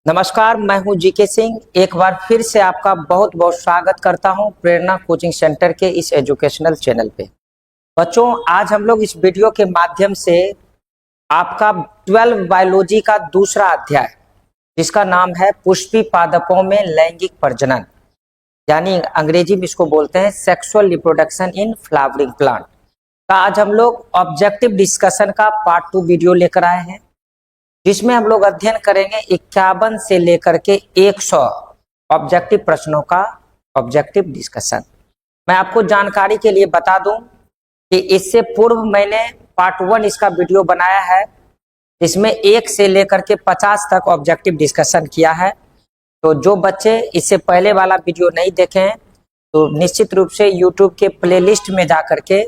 नमस्कार, मैं हूं जीके सिंह। एक बार फिर से आपका बहुत बहुत स्वागत करता हूं प्रेरणा कोचिंग सेंटर के इस एजुकेशनल चैनल पे। बच्चों, आज हम लोग इस वीडियो के माध्यम से आपका 12 बायोलॉजी का दूसरा अध्याय, जिसका नाम है पुष्पी पादपों में लैंगिक प्रजनन, यानी अंग्रेजी में इसको बोलते हैं sexual reproduction in flowering plant का आज हम लोग ऑब्जेक्टिव डिस्कशन का पार्ट 2 वीडियो लेकर आए हैं, जिसमें हम लोग अध्ययन करेंगे 51 से लेकर के 100 ऑब्जेक्टिव प्रश्नों का ऑब्जेक्टिव डिस्कशन। मैं आपको जानकारी के लिए बता दूं कि इससे पूर्व मैंने पार्ट 1 इसका वीडियो बनाया है, इसमें 1 से लेकर के 50 तक ऑब्जेक्टिव डिस्कशन किया है। तो जो बच्चे इससे पहले वाला वीडियो नहीं देखे हैं तो निश्चित रूप से यूट्यूब के प्लेलिस्ट में जा करके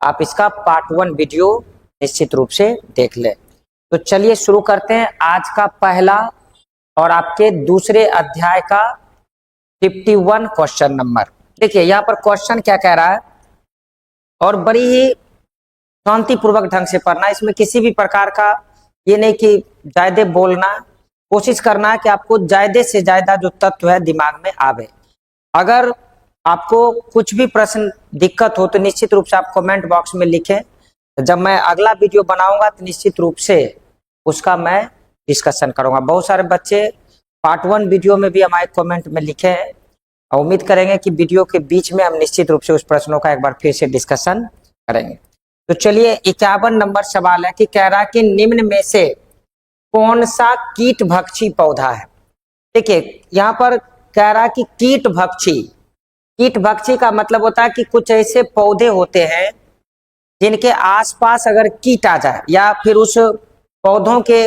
आप इसका पार्ट 1 वीडियो निश्चित रूप से देख लें। तो चलिए शुरू करते हैं आज का पहला और आपके दूसरे अध्याय का 51 क्वेश्चन नंबर। देखिए यहाँ पर क्वेश्चन क्या कह रहा है, और बड़ी ही शांतिपूर्वक ढंग से पढ़ना। इसमें किसी भी प्रकार का ये नहीं कि ज्यादा बोलना, कोशिश करना है कि आपको ज्यादा से ज्यादा जो तत्व है दिमाग में आवे। अगर आपको कुछ भी प्रश्न दिक्कत हो तो निश्चित रूप से आप कमेंट बॉक्स में लिखें। जब मैं अगला वीडियो बनाऊंगा तो निश्चित रूप से उसका मैं डिस्कशन करूंगा। बहुत सारे बच्चे पार्ट 1 वीडियो में भी हमारे कमेंट में लिखे हैं, और उम्मीद करेंगे कि वीडियो के बीच में हम निश्चित रूप से उस प्रश्नों का एक बार फिर से डिस्कशन करेंगे। तो चलिए 51 नंबर सवाल है कि कह रहा है कि निम्न में से कौन सा कीट भक्षी पौधा है। देखिए यहाँ पर कह रहा है कि कीट भक्षी। कीट भक्षी का मतलब होता है कि कुछ ऐसे पौधे होते हैं जिनके आसपास अगर कीट आ जाए या फिर उस पौधों के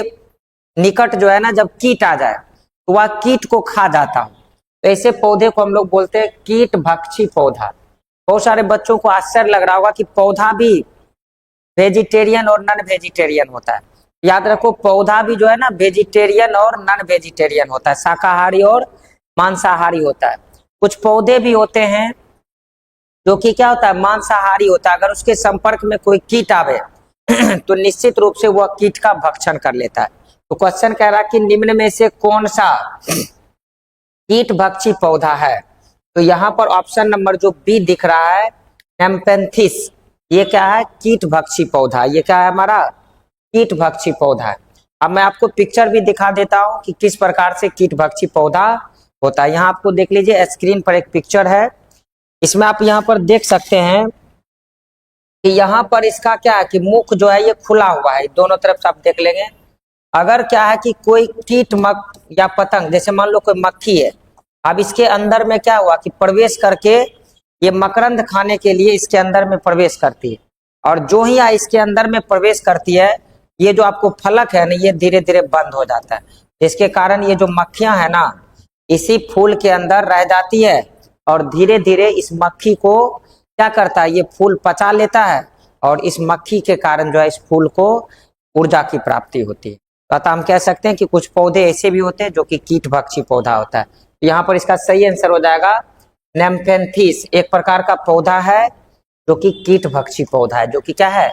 निकट जो है ना, जब कीट आ जाए तो वह कीट को खा जाता हो, तो ऐसे पौधे को हम लोग बोलते हैं कीट भक्षी पौधा। बहुत सारे बच्चों को आश्चर्य लग रहा होगा कि पौधा भी वेजिटेरियन और नॉन वेजिटेरियन होता है। याद रखो, पौधा भी जो है ना वेजिटेरियन और नॉन वेजिटेरियन होता है, शाकाहारी और मांसाहारी होता है। कुछ पौधे भी होते हैं जो कि क्या होता है, मांसाहारी होता है। अगर उसके संपर्क में कोई कीट आवे तो निश्चित रूप से वह कीट का भक्षण कर लेता है। तो क्वेश्चन कह रहा है कि निम्न में से कौन सा कीट भक्षी पौधा है। तो यहाँ पर ऑप्शन नंबर जो बी दिख रहा है, नेम्पेंथिस, ये क्या है, कीट भक्षी पौधा। ये क्या है, हमारा कीट भक्षी पौधा है। अब मैं आपको पिक्चर भी दिखा देता हूँ कि किस प्रकार से कीट भक्षी पौधा होता है। यहाँ आपको देख लीजिए, स्क्रीन पर एक पिक्चर है, इसमें आप यहाँ पर देख सकते हैं कि यहाँ पर इसका क्या है कि मुख जो है ये खुला हुआ है, दोनों तरफ से आप देख लेंगे। अगर क्या है कि कोई कीट मक या पतंग, जैसे मान लो कोई मक्खी है, अब इसके अंदर में क्या हुआ कि प्रवेश करके ये मकरंद खाने के लिए इसके अंदर में प्रवेश करती है, और जो ही इसके अंदर में प्रवेश करती है, ये जो आपको फलक है ना, ये धीरे धीरे बंद हो जाता है, जिसके कारण ये जो मक्खियां है ना इसी फूल के अंदर रह जाती है, और धीरे धीरे इस मक्खी को क्या करता है, ये फूल पचा लेता है, और इस मक्खी के कारण जो है इस फूल को ऊर्जा की प्राप्ति होती है। अतः हम कह सकते हैं कि कुछ पौधे ऐसे भी होते हैं जो कि कीट भक्षी पौधा होता है। यहाँ पर इसका सही आंसर हो जाएगा नेम्पेंथिस। एक प्रकार का पौधा है जो कि कीट भक्षी पौधा है, जो कि क्या है,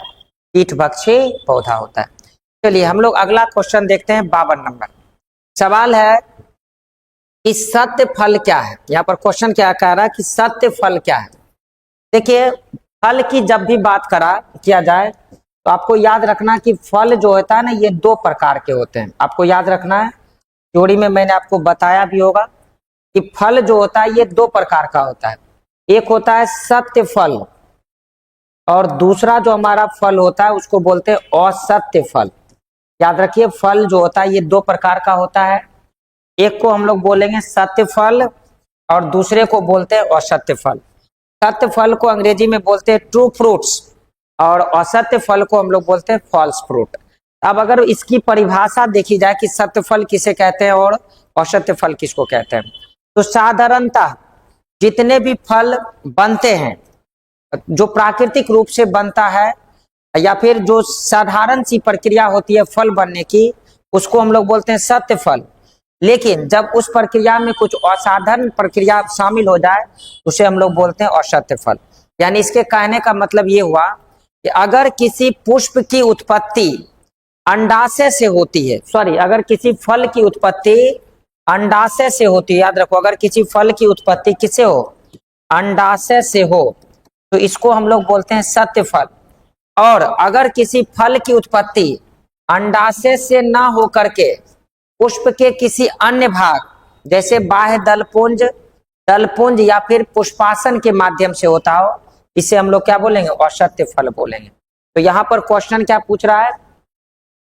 कीट भक्षी पौधा होता है। चलिए हम लोग अगला क्वेश्चन देखते हैं। 52 नंबर सवाल है कि सत्य फल क्या है। यहाँ पर क्वेश्चन क्या कह रहा है कि सत्य फल क्या है। देखिए, फल की जब भी बात किया जाए तो आपको याद रखना कि फल जो होता है ना, ये 2 प्रकार के होते हैं। आपको याद रखना है, थ्योरी में मैंने आपको बताया भी होगा कि फल जो होता है ये 2 प्रकार का होता है। एक होता है सत्य फल, और दूसरा जो हमारा फल होता है उसको बोलते हैं असत्य फल। याद रखिए, फल जो होता है ये 2 प्रकार का होता है। एक को हम लोग बोलेंगे सत्य फल और दूसरे को बोलते हैं असत्य फल। सत्य फल को अंग्रेजी में बोलते हैं ट्रू फ्रूट्स, और असत्य फल को हम लोग बोलते हैं फॉल्स फ्रूट। अब अगर इसकी परिभाषा देखी जाए कि सत्य फल किसे कहते हैं और असत्य फल किसको कहते हैं, तो साधारणतः जितने भी फल बनते हैं जो प्राकृतिक रूप से बनता है, या फिर जो साधारण सी प्रक्रिया होती है फल बनने की, उसको हम लोग बोलते हैं सत्य फल। लेकिन जब उस प्रक्रिया में कुछ असाधारण प्रक्रिया शामिल हो जाए उसे हम लोग बोलते हैं असत्य फल। यानी इसके कहने का मतलब ये हुआ कि अगर किसी पुष्प की उत्पत्ति अंडाशय से होती है, अगर किसी फल की उत्पत्ति अंडाशय से होती है। याद रखो, अगर किसी फल की उत्पत्ति किससे हो, अंडाशय से हो, तो इसको हम लोग बोलते हैं सत्य फल। और अगर किसी फल की उत्पत्ति अंडाशय से ना हो करके पुष्प के किसी अन्य भाग जैसे बाह्य दलपुंज, दलपुंज या फिर पुष्पासन के माध्यम से होता हो, इसे हम लोग क्या बोलेंगे, असत्य फल बोलेंगे। तो यहाँ पर क्वेश्चन क्या पूछ रहा है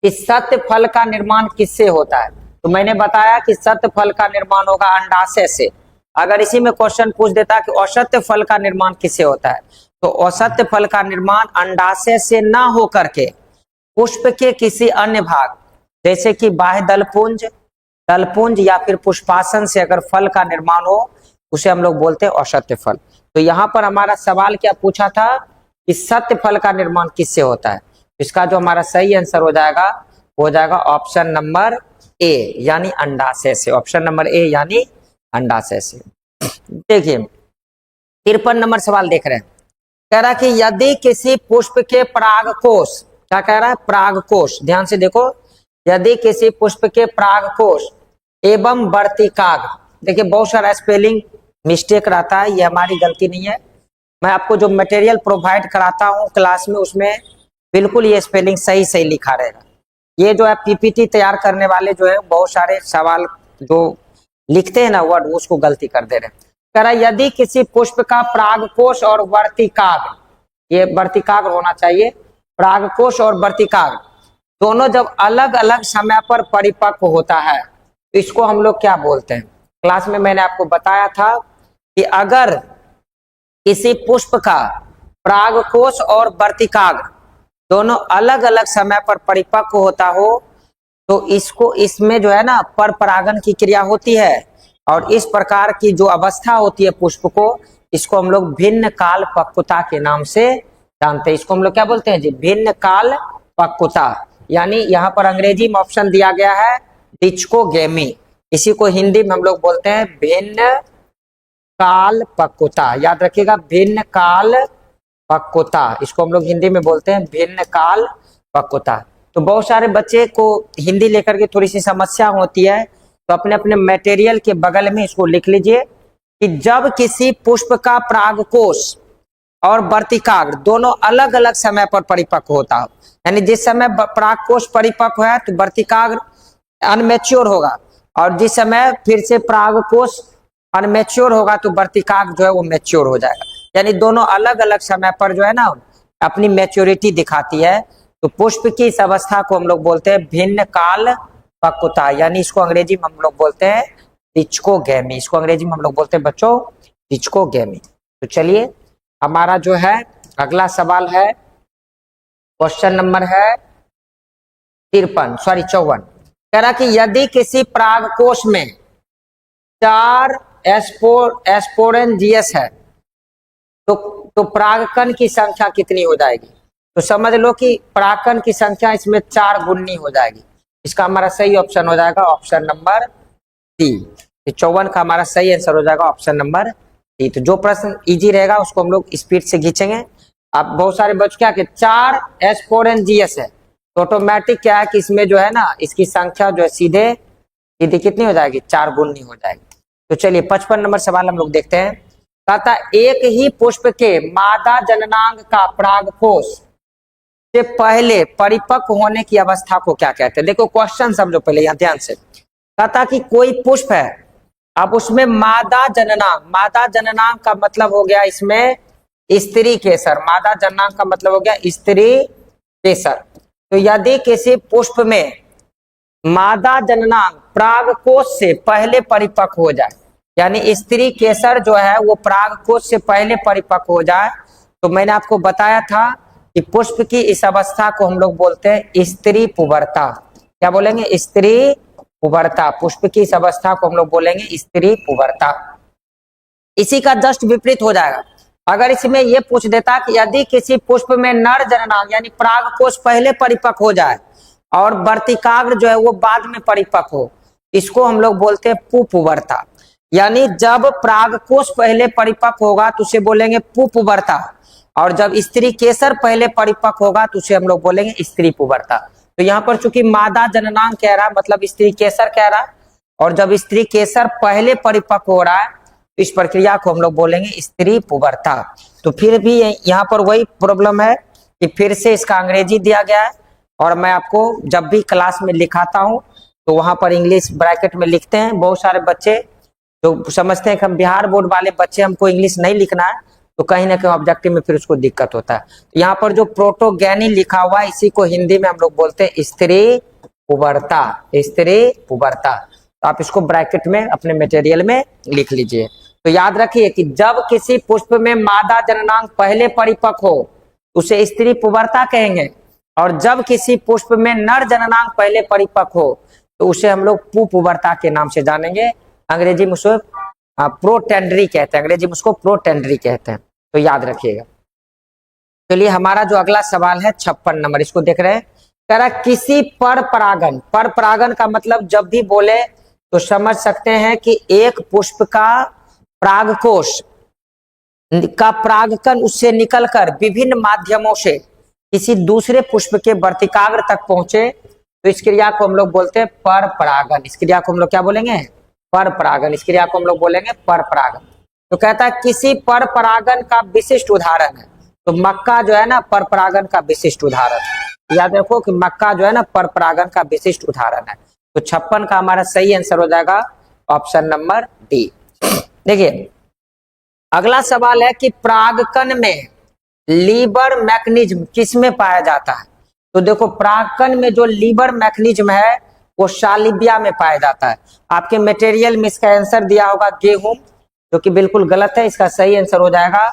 कि सत्य फल का निर्माण किससे होता है। तो मैंने बताया कि सत्य फल का निर्माण होगा अंडाशय से। अगर इसी में क्वेश्चन पूछ देता कि असत्य फल का निर्माण किससे होता है, तो असत्य फल का निर्माण अंडाशय से ना हो करके पुष्प के किसी अन्य भाग जैसे कि बाह्य दलपुंज, दलपुंज या फिर पुष्पासन से अगर फल का निर्माण हो, उसे हम लोग बोलते हैं असत्य फल। तो यहाँ पर हमारा सवाल क्या पूछा था कि सत्य फल का निर्माण किससे होता है। इसका जो हमारा सही आंसर हो जाएगा, हो जाएगा ऑप्शन नंबर ए, यानी अंडाशय से। ऑप्शन नंबर ए यानी अंडाशय से। देखिए 53 नंबर सवाल देख रहे हैं। कह रहा कि यदि किसी पुष्प के परागकोश, क्या कह रहा है, परागकोश, ध्यान से देखो, यदि किसी पुष्प के परागकोश एवं वर्तिकाग्र, देखिए बहुत सारा स्पेलिंग मिस्टेक रहता है, ये हमारी गलती नहीं है। मैं आपको जो मटेरियल प्रोवाइड कराता हूँ क्लास में, उसमें बिल्कुल ये स्पेलिंग सही सही लिखा रहेगा। ये जो है पीपीटी तैयार करने वाले जो है बहुत सारे सवाल जो लिखते हैं ना वर्ड, उसको गलती कर दे रहे हैं। कह रहा यदि किसी पुष्प का परागकोश और वर्तिकाग्र, ये वर्तिकाग्र होना चाहिए, परागकोश और वर्तिकाग्र दोनों जब अलग अलग समय पर परिपक्व होता है, तो इसको हम लोग क्या बोलते हैं। क्लास में मैंने आपको बताया था कि अगर किसी पुष्प का परागकोश और वर्तिकाग्र दोनों अलग अलग समय पर परिपक्व होता हो, तो इसको, इसमें जो है ना पर परागन की क्रिया होती है, और इस प्रकार की जो अवस्था होती है पुष्प को, इसको हम लोग भिन्न काल पक्वता के नाम से जानते हैं। इसको हम लोग क्या बोलते हैं जी, भिन्न काल पक्वता। यानी यहाँ पर अंग्रेजी में ऑप्शन दिया गया है डिचकोगेमी, इसी को हिंदी में हम लोग बोलते हैं भिन्न काल पक्वता। याद रखिएगा, भिन्न काल पक्वता, इसको हम लोग हिंदी में बोलते हैं भिन्न काल पक्वता। तो बहुत सारे बच्चे को हिंदी लेकर के थोड़ी सी समस्या होती है, तो अपने अपने मटेरियल के बगल में इसको लिख लीजिए कि जब किसी पुष्प का परागकोश और वर्तिकाग्र दोनों अलग अलग समय पर परिपक्व होता हो, यानी जिस समय परागकोश परिपक्व है तो वर्तिकाग्र अनमेच्योर होगा, और जिस समय फिर से परागकोश अनमेच्योर होगा तो वर्तिकाग्र जो है वो मैच्योर हो जाएगा। यानी दोनों अलग अलग समय पर जो है ना अपनी मैच्योरिटी दिखाती है, तो पुष्प की इस अवस्था को हम लोग बोलते हैं भिन्न काल पक्वता, यानी इसको अंग्रेजी में हम लोग बोलते हैं डिचकोगेमी। इसको अंग्रेजी में हम लोग बोलते हैं बच्चों डिचकोगेमी। तो चलिए हमारा जो है अगला सवाल है, क्वेश्चन नंबर है 54। कह रहा कि यदि किसी परागकोश में 4 एस्पोरेंजियस है, तो परागकण की संख्या कितनी हो जाएगी। तो समझ लो कि परागकण की संख्या इसमें 4 गुनी हो जाएगी। इसका हमारा सही ऑप्शन हो जाएगा ऑप्शन नंबर डी। 54 का हमारा सही आंसर हो जाएगा ऑप्शन नंबर डी। तो जो प्रश्न इजी रहेगा उसको हम लोग स्पीड से खींचेंगे। अब बहुत सारे बच्चे क्या कि 4 एस्पोरेंजियस है, तो ऑटोमेटिक क्या है कि इसमें जो है ना इसकी संख्या जो है सीधे सीधी कितनी हो जाएगी, 4 गुनी हो जाएगी। तो चलिए 55 नंबर सवाल हम लोग देखते हैं। कहता एक ही पुष्प के मादा जननांग का परागकोश से पहले परिपक्व होने की अवस्था को क्या कहते हैं। देखो क्वेश्चन समझो पहले यहाँ ध्यान से। कहता कि कोई पुष्प है, अब उसमें मादा जननांग, मादा जननांग का मतलब हो गया इसमें स्त्री केसर, मादा जननांग का मतलब हो गया स्त्री केसर। तो यदि किसी पुष्प में मादा जननांग परागकोश से पहले परिपक्व हो जाए, यानी स्त्री केसर जो है वो परागकोश से पहले परिपक्व हो जाए, तो मैंने आपको बताया था कि पुष्प की इस अवस्था को हम लोग बोलते हैं स्त्री पुबर्ता। क्या बोलेंगे, स्त्री पुबर्ता। पुष्प की इस अवस्था को हम लोग बोलेंगे स्त्री पुबर्ता। इसी का जस्ट विपरीत हो जाएगा अगर इसमें यह पूछ देता कि यदि किसी पुष्प में नर जननांग यानी परागकोश पहले परिपक्व हो जाए और वर्तिकाग्र जो है वो बाद में परिपक्व हो, इसको हम लोग बोलते हैं पुपुबर्ता। यानी जब परागकोश पहले परिपक्व होगा तो उसे बोलेंगे पुपुबर्ता, और जब स्त्री केसर पहले परिपक्व होगा तो उसे हम लोग बोलेंगे स्त्री पुबर्ता। तो यहाँ पर चूंकि मादा जननांग कह रहा मतलब स्त्री केसर कह रहा, और जब स्त्री केसर पहले परिपक्व हो रहा है तो इस प्रक्रिया को हम लोग बोलेंगे स्त्री पुबर्ता। तो फिर भी यहाँ पर वही प्रॉब्लम है कि फिर से इसका अंग्रेजी दिया गया है, और मैं आपको जब भी क्लास में लिखाता हूँ तो वहां पर इंग्लिश ब्रैकेट में लिखते हैं। बहुत सारे बच्चे जो समझते हैं कि हम बिहार बोर्ड वाले बच्चे, हमको इंग्लिश नहीं लिखना है, तो कहीं ना कहीं ऑब्जेक्टिव में फिर उसको दिक्कत होता है। तो यहाँ पर जो प्रोटोगैनी लिखा हुआ है इसी को हिंदी में हम लोग बोलते हैं स्त्री पुबर्ता, स्त्री पुबर्ता। तो आप इसको ब्रैकेट में अपने मटेरियल में लिख लीजिए। तो याद रखिए कि जब किसी पुष्प में मादा जननांग पहले परिपक्व हो उसे स्त्री पुबर्ता कहेंगे, और जब किसी पुष्प में नर जननांग पहले परिपक्व हो तो उसे हम लोग पुबर्ता के नाम से जानेंगे। अंग्रेजी में उसको प्रोटेंडरी कहते हैं, अंग्रेजी में उसको प्रोटेंडरी कहते हैं। तो याद रखिएगा। चलिए हमारा जो अगला सवाल है 56 नंबर, इसको देख रहे हैं। कह रहा किसी पर परागन, पर परागन का मतलब जब भी बोले तो समझ सकते हैं कि एक पुष्प का परागकोश का परागकण उससे निकलकर विभिन्न माध्यमों से किसी दूसरे पुष्प के वर्तिकाग्र तक पहुंचे तो इस क्रिया को हम लोग बोलते हैं पर परागन। इस क्रिया को हम लोग क्या बोलेंगे? पर परागन। इस क्रिया को हम लोग बोलेंगे पर परागन। तो कहता है किसी पर परागन का विशिष्ट उदाहरण है, तो मक्का जो है ना पर परागन का विशिष्ट उदाहरण है। याद रखो कि मक्का जो है ना पर परागन का विशिष्ट उदाहरण है। तो 56 का हमारा सही आंसर हो जाएगा ऑप्शन नंबर डी। देखिए अगला सवाल है कि परागकण में लीवर मैकेनिज्म किसमें पाया जाता है? तो देखो परागकण में जो लीवर मैकेनिज्म है वो सालिबिया में पाया जाता है। आपके मटेरियल में इसका आंसर दिया होगा गेहूं, जो कि बिल्कुल गलत है। इसका सही आंसर हो जाएगा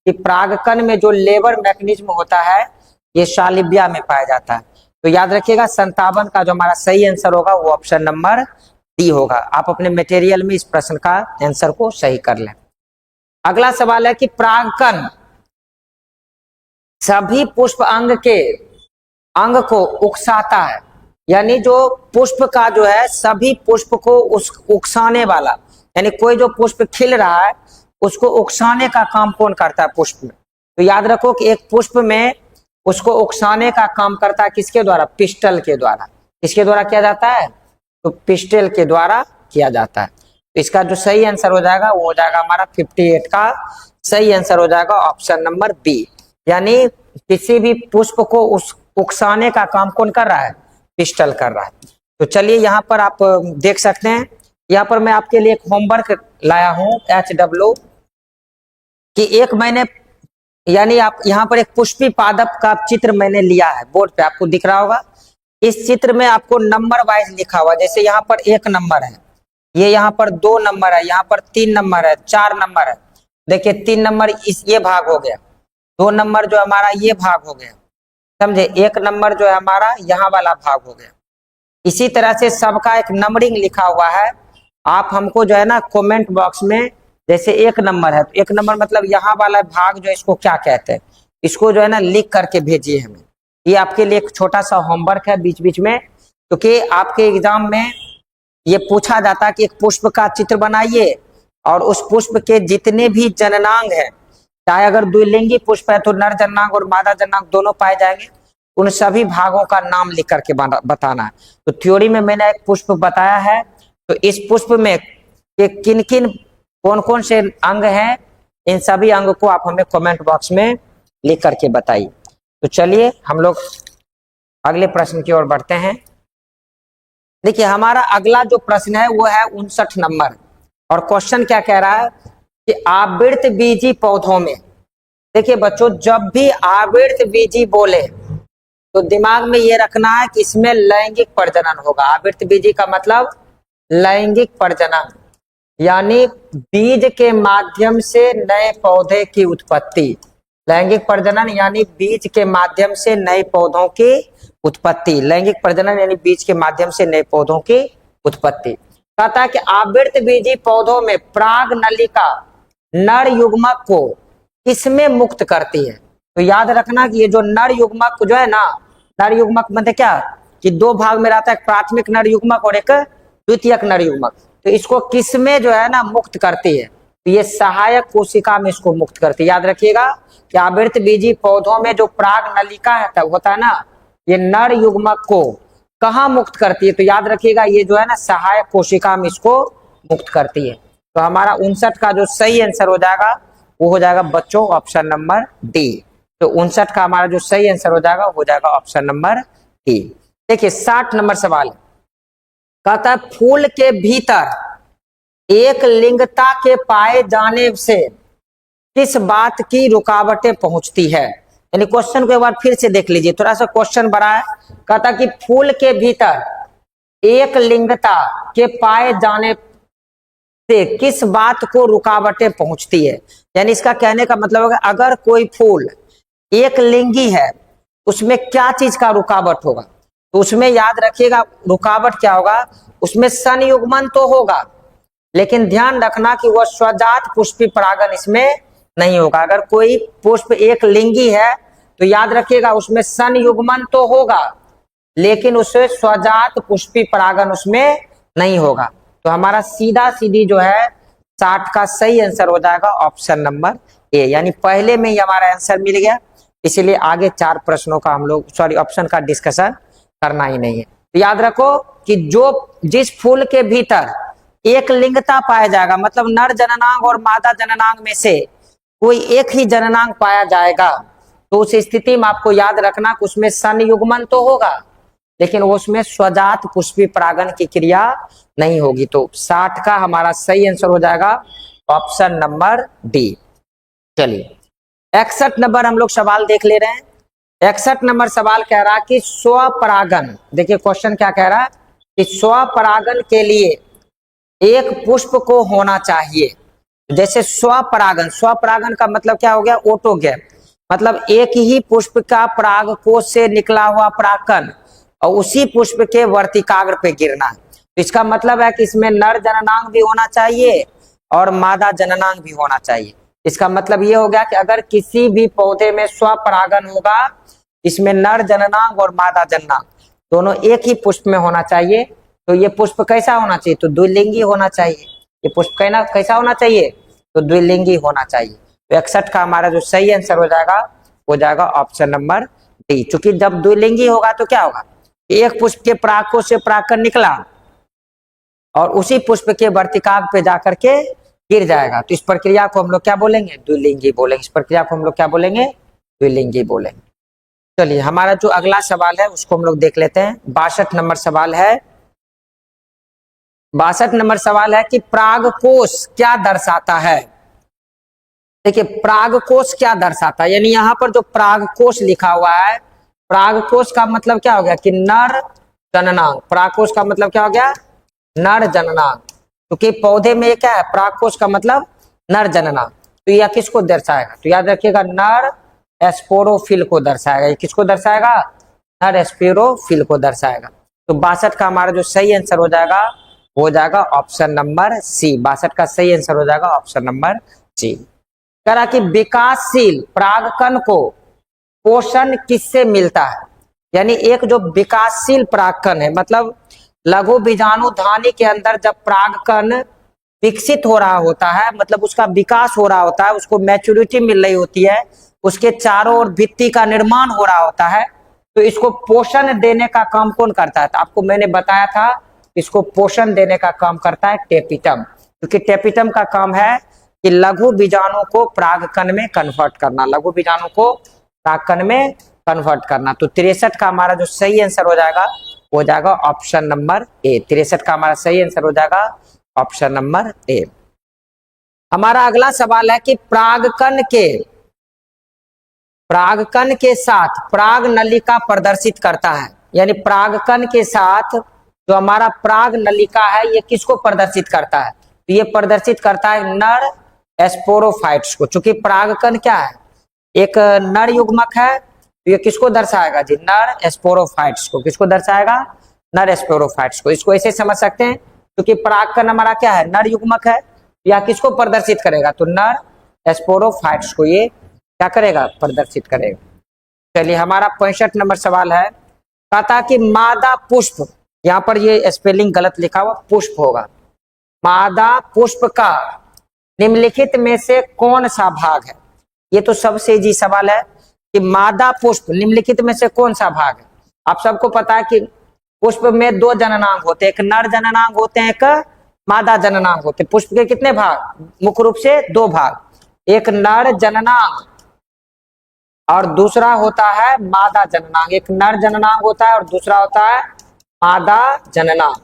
कि परागकण में जो लीवर मैकेनिज्म होता है ये सालिबिया में पाया जाता है। तो याद रखिएगा 57 का जो हमारा सही आंसर होगा वो ऑप्शन नंबर डी होगा। आप अपने मटेरियल में इस प्रश्न का आंसर को सही कर लें। अगला सवाल है कि परागकण सभी पुष्प अंग को उकसाता है, यानी जो पुष्प का जो है सभी पुष्प को उकसाने वाला, यानी कोई जो पुष्प खिल रहा है उसको उकसाने का काम कौन करता है पुष्प में? तो याद रखो कि एक पुष्प में उसको उकसाने का काम करता है किसके द्वारा? पिस्टल के द्वारा। किसके द्वारा किया जाता है? तो पिस्टल के द्वारा किया जाता है। तो इसका जो सही आंसर हो जाएगा वो हो जाएगा हमारा 58 का सही आंसर हो जाएगा ऑप्शन नंबर बी, यानी किसी भी पुष्प को उस उकसाने का काम कौन कर रहा है? पिस्टल कर रहा है। तो चलिए यहाँ पर आप देख सकते हैं, यहाँ पर मैं आपके लिए एक होमवर्क लाया हूं HW कि एक मैंने, यानी आप यहाँ पर एक पुष्पी पादप का चित्र मैंने लिया है, बोर्ड पे आपको दिख रहा होगा। इस चित्र में आपको नंबर वाइज लिखा हुआ, जैसे यहाँ पर 1 नंबर है, ये यहाँ पर 2 नंबर है, यहाँ पर 3 नंबर है, 4 नंबर है। देखिए 3 नंबर इस ये भाग हो गया, 2 नंबर जो हमारा ये भाग हो गया, समझे। 1 नंबर जो है हमारा यहाँ वाला भाग हो गया। इसी तरह से सबका एक नंबरिंग लिखा हुआ है। आप हमको जो है ना कमेंट बॉक्स में, जैसे 1 नंबर है तो 1 नंबर मतलब यहाँ वाला भाग जो है इसको क्या कहते हैं, इसको जो है ना लिख करके भेजिए हमें। ये आपके लिए एक छोटा सा होमवर्क है बीच बीच में, क्योंकि आपके एग्जाम में ये पूछा जाता है कि एक पुष्प का चित्र बनाइए और उस पुष्प के जितने भी जननांग है, चाहे अगर द्विलिंगी पुष्प है तो नर जननांग और मादा जननांग दोनों पाए जाएंगे, उन सभी भागों का नाम लिख करके बताना है। तो थ्योरी में मैंने एक पुष्प बताया है, तो इस पुष्प में किन किन कौन कौन से अंग हैं, इन सभी अंग को आप हमें कमेंट बॉक्स में लिख करके बताइए। तो चलिए हम लोग अगले प्रश्न की ओर बढ़ते हैं। देखिए हमारा अगला जो प्रश्न है वो है 59 नंबर, और क्वेश्चन क्या कह रहा है कि आवृत बीजी पौधों में, देखिए बच्चों जब भी आवृत बीजी बोले तो दिमाग में ये रखना है कि इसमें लैंगिक प्रजनन होगा। आवृत बीजी का मतलब लैंगिक प्रजनन, यानी बीज के माध्यम से नए पौधे की उत्पत्ति। लैंगिक प्रजनन यानी बीज के माध्यम से नए पौधों की उत्पत्ति। लैंगिक प्रजनन यानी बीज के माध्यम से नए पौधों की उत्पत्ति। कहता है कि आवृत बीजी पौधों में पराग नलिका नर युग्मक को किसमें मुक्त करती है? तो याद रखना कि ये जो नर युग्मक जो है ना, नर युग्मक मतलब क्या कि 2 भाग में रहता है, एक प्राथमिक नर युग्मक और एक द्वितीयक नर युग्मक। तो इसको किसमें जो है ना मुक्त करती है? तो ये सहायक कोशिका में इसको मुक्त करती है। याद रखिएगा कि आवृत बीजी पौधों में जो पराग नलिका होता है ना, ये नर युग्मक को कहाँ मुक्त करती है? तो याद रखिएगा ये जो है ना सहायक कोशिका में इसको मुक्त करती है। तो हमारा 59 का जो सही आंसर हो जाएगा वो हो जाएगा बच्चों ऑप्शन नंबर डी। तो 59 का हमारा जो सही आंसर हो जाएगा हो जाएगा ऑप्शन नंबर डी। देखिए 60 नंबर सवाल कहता है फूल के भीतर एक लिंगता के पाए जाने से किस बात की रुकावटें पहुंचती है? यानी क्वेश्चन को एक बार फिर से देख लीजिए, थोड़ा सा क्वेश्चन बड़ा है। कहता कि फूल के भीतर एक लिंगता के पाए जाने से किस बात को रुकावटें पहुंचती है? यानी इसका कहने का मतलब है अगर कोई फूल एक लिंगी है उसमें क्या चीज का रुकावट होगा? तो उसमें याद रखिएगा रुकावट क्या होगा, उसमें संयुग्मन तो होगा, लेकिन ध्यान रखना कि वह स्वजात पुष्पी परागन इसमें नहीं होगा। अगर कोई पुष्प एक लिंगी है तो याद रखिएगा उसमें संयुग्मन तो होगा, लेकिन उससे स्वजात पुष्पी परागन उसमें नहीं होगा। तो हमारा सीधा सीधी जो है 60 का सही आंसर हो जाएगा ऑप्शन नंबर ए। यानी पहले में ही हमारा आंसर मिल गया, इसीलिए आगे 4 प्रश्नों का हम लोग ऑप्शन का डिस्कशन करना ही नहीं है। तो याद रखो कि जिस फूल के भीतर एक लिंगता पाया जाएगा, मतलब नर जननांग और मादा जननांग में से कोई एक ही जननांग पाया जाएगा, तो उस स्थिति में आपको याद रखना कि उसमें संयुग्मन तो होगा, लेकिन उसमें स्वजात पुष्पी परागन की क्रिया नहीं होगी। तो 60 का हमारा सही आंसर हो जाएगा ऑप्शन नंबर डी। चलिए 61 नंबर हम लोग सवाल देख ले रहे हैं। 61 नंबर सवाल कह रहा है कि स्वपरागन, देखिए क्वेश्चन क्या कह रहा है कि स्वपरागन के लिए एक पुष्प को होना चाहिए। जैसे स्वपरागन का मतलब क्या हो गया? ऑटोगैप, मतलब एक ही पुष्प का परागकोश से निकला हुआ परागकण और उसी पुष्प के वर्तिकाग्र पे गिरना। तो इसका मतलब है कि इसमें नर जननांग भी होना चाहिए और मादा जननांग भी होना चाहिए। इसका मतलब ये हो गया कि अगर किसी भी पौधे में स्वपरागन होगा, इसमें नर जननांग और मादा जननांग दोनों एक ही पुष्प में होना चाहिए। तो ये पुष्प कैसा होना चाहिए? तो द्विलिंगी होना चाहिए। ये पुष्प कैसा होना चाहिए? तो द्विलिंगी होना चाहिए। तो 61 का हमारा जो सही आंसर हो जाएगा ऑप्शन नंबर डी। चूंकि जब द्विलिंगी होगा तो क्या होगा, एक पुष्प के परागकोश से परागकण निकला और उसी पुष्प के वर्तिकाग्र पे जाकर के गिर जाएगा, तो इस प्रक्रिया को हम लोग क्या बोलेंगे? द्विलिंगी बोलेंगे। इस प्रक्रिया को हम लोग क्या बोलेंगे? द्विलिंगी बोलेंगे। चलिए हमारा जो अगला सवाल है उसको हम लोग देख लेते हैं। 62 नंबर सवाल है। 62 नंबर सवाल है कि परागकोश क्या दर्शाता है? देखिए परागकोश क्या दर्शाता है, यानी यहाँ पर जो परागकोश लिखा हुआ है, परागकोश का मतलब क्या हो गया कि नर जननांग। परागकोश का मतलब क्या हो गया? नर जननांग। क्योंकि पौधे में क्या है? परागकोश का मतलब नर जननांग। तो यह किसको दर्शाएगा? तो याद रखिएगा नर एस्पोरोफिल को दर्शाएगा। ये किसको दर्शाएगा? नर एस्पोरोफिल को दर्शाएगा। तो 62 का हमारा जो सही आंसर हो जाएगा ऑप्शन नंबर सी। 62 का सही आंसर हो जाएगा ऑप्शन नंबर सी। कह रहा कि विकासशील परागकण को पोषण किससे मिलता है? यानी एक जो विकासशील परागकण है, मतलब लघु बीजाणु धानी के अंदर जब परागकण विकसित हो रहा होता है, मतलब उसका विकास हो रहा होता है, उसको मैच्योरिटी मिल रही होती है, उसके चारों ओर भित्ति का निर्माण हो रहा होता है, तो इसको पोषण देने का काम कौन करता है? तो आपको मैंने बताया था इसको पोषण देने का काम करता है टेपिटम। क्योंकि टेपिटम का काम है कि लघु बीजाणु को परागकण में कन्वर्ट करना, लघु बीजाणु को परागकण में कन्वर्ट करना। तो 63 का हमारा जो सही आंसर हो जाएगा ऑप्शन नंबर ए। 63 का हमारा सही आंसर हो जाएगा ऑप्शन नंबर ए। हमारा अगला सवाल है कि परागकण के साथ पराग नलिका प्रदर्शित करता है। यानी परागकण के साथ जो हमारा पराग नलिका है ये किसको प्रदर्शित करता है? तो ये प्रदर्शित करता है नर एस्पोरोफाइट्स को। चूंकि परागकण क्या है? एक नर युग्मक है, तो ये किसको दर्शाएगा जी? नर एस्पोरोफाइट्स को। किसको दर्शाएगा? नर एस्पोरोफाइट्स को। इसको ऐसे समझ सकते हैं क्योंकि परागकण हमारा क्या है? नर युग्मक है, या किसको प्रदर्शित करेगा? तो नर एस्पोरोफाइट्स को ये क्या करेगा? प्रदर्शित करेगा। चलिए हमारा 65 नंबर सवाल है। कहता कि मादा पुष्प, यहाँ पर ये स्पेलिंग गलत लिखा हुआ, पुष्प होगा। मादा पुष्प का निम्नलिखित में से कौन सा भाग है? ये तो सबसे इजी सवाल है कि मादा पुष्प निम्नलिखित में से कौन सा भाग है। आप सबको पता है कि पुष्प में दो जननांग होते हैं, एक नर जननांग होते हैं, एक मादा जननांग होते हैं। पुष्प के कितने भाग? मुख्य रूप से दो भाग, एक नर जननांग और दूसरा होता है मादा जननांग। एक नर जननांग होता है और दूसरा होता है मादा जननांग।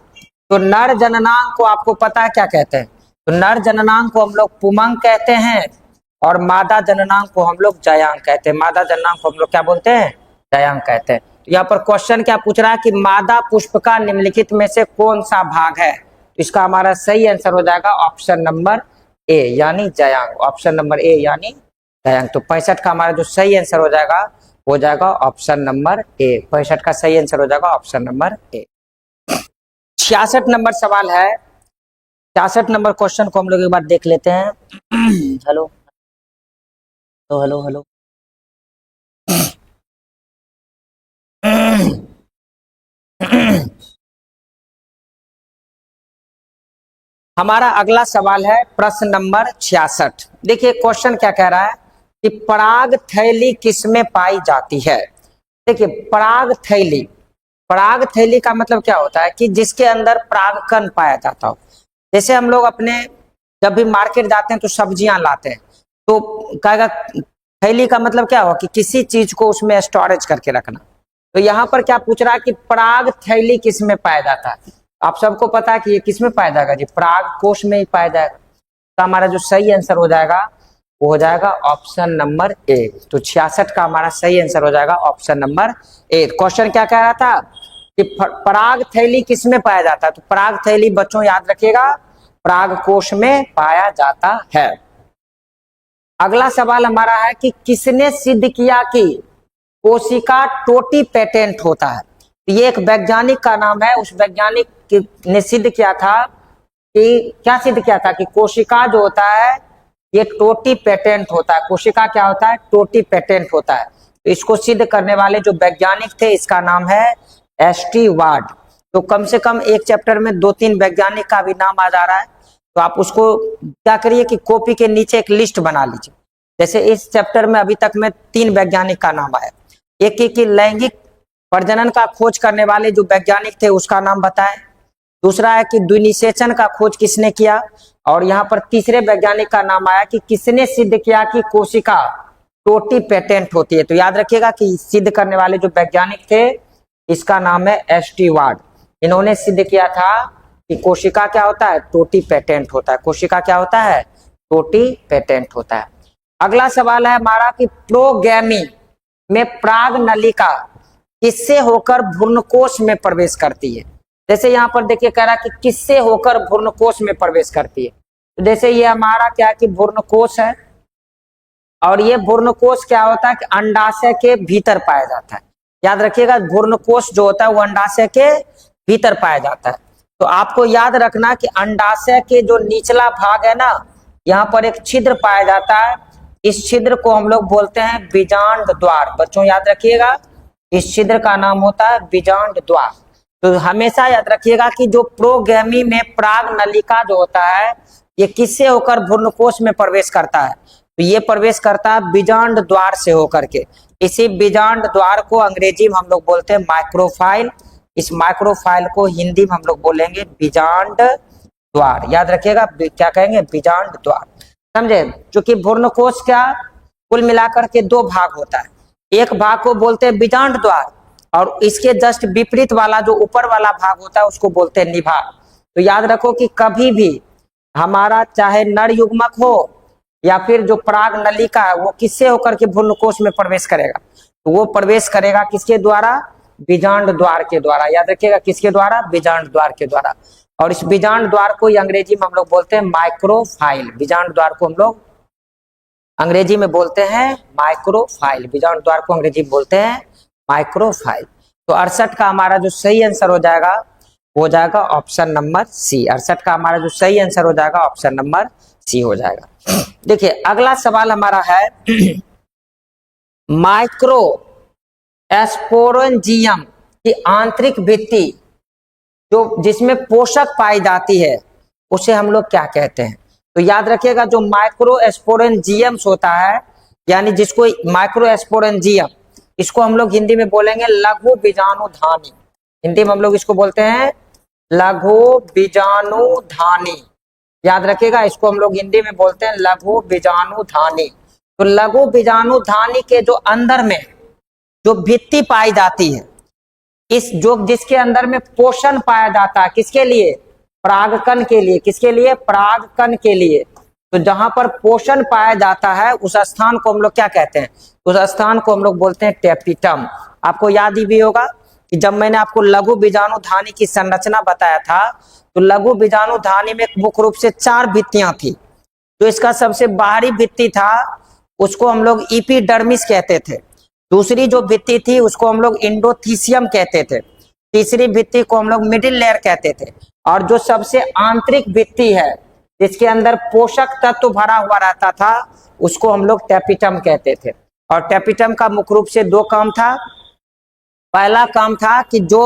तो नर जननांग को आपको पता है क्या कहते हैं? तो नर जननांग को हम लोग पुमंग कहते हैं और मादा जननांग को हम लोग जयांग कहते हैं। मादा जननांग को हम लोग क्या बोलते हैं? जयांग कहते हैं। तो यहाँ पर क्वेश्चन क्या पूछ रहा है कि मादा पुष्प का निम्नलिखित में से कौन सा भाग है? तो इसका हमारा सही आंसर हो जाएगा ऑप्शन नंबर ए यानी जयांग। ऑप्शन नंबर ए यानी जयांग। तो 65 का हमारा जो सही आंसर हो जाएगा ऑप्शन नंबर ए। 65 का सही आंसर हो जाएगा ऑप्शन नंबर ए। 66 नंबर सवाल है। 66 नंबर क्वेश्चन को हम लोग एक बार देख लेते हैं। हेलो तो हेलो हेलो हमारा अगला सवाल है प्रश्न नंबर 66। देखिए क्वेश्चन क्या कह रहा है कि पराग थैली किसमें पाई जाती है? देखिए पराग थैली का मतलब क्या होता है कि जिसके अंदर परागकण पाया जाता हो। जैसे हम लोग अपने जब भी मार्केट जाते हैं तो सब्जियां लाते हैं, तो कहेगा थैली का मतलब क्या हुआ कि किसी चीज को उसमें स्टोरेज करके रखना। तो यहाँ पर क्या पूछ रहा है कि पराग थैली किसमें पाया जाता है? आप सबको पता है कि ये किसमें पाया जाएगा जी? पराग कोश में ही पाया जाएगा। तो हमारा जो सही आंसर हो जाएगा वो हो जाएगा ऑप्शन नंबर ए। तो 66 का हमारा सही आंसर हो जाएगा ऑप्शन नंबर ए। क्वेश्चन क्या कह रहा था कि पराग थैली किसमें पाया जाता है? तो पराग थैली बच्चों याद रखिएगा पराग कोश में पाया जाता है। अगला सवाल हमारा है कि किसने सिद्ध किया कि कोशिका टोटी पेटेंट होता है? तो ये एक वैज्ञानिक का नाम है। उस वैज्ञानिक ने सिद्ध किया था कि क्या सिद्ध किया था कि कोशिका जो होता है ये टोटी पेटेंट होता है। कोशिका क्या होता है? टोटी पेटेंट होता है। तो इसको सिद्ध करने वाले जो वैज्ञानिक थे इसका नाम है स्टीवार्ट। तो कम से कम एक चैप्टर में 2-3 वैज्ञानिक का भी नाम आ जा रहा है। तो आप उसको क्या करिए कि कॉपी के नीचे एक लिस्ट बना लीजिए। जैसे इस चैप्टर में अभी तक में 3 वैज्ञानिक का नाम आया। एक कि लैंगिक प्रजनन का खोज करने वाले जो वैज्ञानिक थे उसका नाम बताएं। दूसरा है कि द्विनिषेचन का खोज किसने किया। और यहाँ पर तीसरे वैज्ञानिक का नाम आया कि किसने सिद्ध किया कि कोशिका टोटी पेटेंट होती है। तो याद रखिएगा कि सिद्ध करने वाले जो वैज्ञानिक थे इसका नाम है स्टीवार्ट। इन्होंने सिद्ध किया था कि कोशिका क्या होता है? टोटी पेटेंट होता है। कोशिका क्या होता है? टोटी पेटेंट होता है। अगला सवाल है हमारा कि प्रोगैमी में प्राग नलिका किससे होकर भ्रूणकोश में प्रवेश करती है? जैसे यहाँ पर देखिए कह रहा है कि किससे होकर भ्रूणकोश में प्रवेश करती है। तो जैसे ये हमारा क्या कि भ्रूणकोश है और ये भ्रूणकोश क्या होता है कि अंडाशय के भीतर पाया जाता है। याद रखिएगा भ्रूणकोश जो होता है वो अंडाशय के भीतर पाया जाता है। तो आपको याद रखना कि अंडाशय के जो निचला भाग है ना, यहाँ पर एक छिद्र पाया जाता है। इस छिद्र को हम लोग बोलते हैं बीजांड द्वार। बच्चों याद रखिएगा इस छिद्र का नाम होता है बीजांड द्वार। तो हमेशा याद रखिएगा कि जो प्रोगैमी में प्राग नलिका जो होता है ये किससे होकर भ्रूणकोश में प्रवेश करता है? तो ये प्रवेश करता है बीजांड द्वार से होकर के। इसी बीजांड द्वार को अंग्रेजी में हम लोग बोलते हैं माइक्रोफाइल। इस माइक्रोफाइल को हिंदी में हम लोग बोलेंगे बीजांड द्वार। याद रखिएगा क्या कहेंगे? बीजांड द्वार। समझे? क्योंकि भ्रूणकोश क्या कुल मिलाकर के 2 भाग होता है। एक भाग को बोलते हैं बीजांड द्वार और इसके जस्ट विपरीत वाला जो ऊपर वाला भाग होता है उसको बोलते हैं निभाग। तो याद रखो कि कभी भी हमारा चाहे नर युग्मक हो या फिर जो पराग नलिका है वो किससे होकर के भ्रूणकोश में प्रवेश करेगा? तो वो प्रवेश करेगा किसके द्वारा? बीजांड द्वार के द्वारा। याद रखिएगा किसके द्वारा? बीजांड द्वार के द्वारा। और इस बीजांड द्वार को अंग्रेजी में हम लोग बोलते हैं माइक्रोफाइल। बीजांड द्वार को हम लोग अंग्रेजी में बोलते हैं माइक्रोफाइल। बीजांड द्वार को अंग्रेजी में बोलते हैं माइक्रोफाइल। तो 68 का हमारा जो सही आंसर हो जाएगा ऑप्शन नंबर सी। 68 का हमारा जो सही आंसर हो जाएगा ऑप्शन नंबर सी हो जाएगा। देखिए अगला सवाल हमारा है माइक्रो स्पोरेंजियम की आंतरिक भित्ति जो जिसमें पोषक पाई जाती है उसे हम लोग क्या कहते हैं? तो याद रखिएगा जो माइक्रो स्पोरेंजियम्स होता है यानी जिसको माइक्रो स्पोरेंजियम इसको हम लोग हिंदी में बोलेंगे लघु बीजाणुधानी। हिंदी में हम लोग इसको बोलते हैं लघु बीजाणुधानी। याद रखिएगा, इसको हम लोग हिंदी में बोलते हैं लघु बीजाणुधानी। तो लघु बीजाणुधानी के जो अंदर में जो भित्ति पाई जाती है, इस जो जिसके अंदर में पोषण पाया जाता है, किसके लिए? परागकण के लिए। किसके लिए? परागकण के लिए। तो जहां पर पोषण पाया जाता है उस स्थान को हम लोग क्या कहते हैं? उस स्थान को हम लोग बोलते हैं टेपिटम। आपको याद ही भी होगा कि जब मैंने आपको लघु बीजाणुधानी की संरचना बताया था, तो लघु बीजाणुधानी में मुख्य रूप से 4 भित्तियां थी। तो इसका सबसे बाहरी भित्ति था, उसको हम लोग इपिडर्मिस कहते थे। दूसरी जो भित्ति थी उसको हम लोग इंडोथीसियम कहते थे। तीसरी भित्ति को हम लोग मिडिल लेयर कहते थे। और जो सबसे आंतरिक भित्ति है, जिसके अंदर पोषक तत्व भरा हुआ रहता था, उसको हम लोग टेपिटम कहते थे। और टेपिटम का मुख्य रूप से 2 काम था। पहला काम था कि जो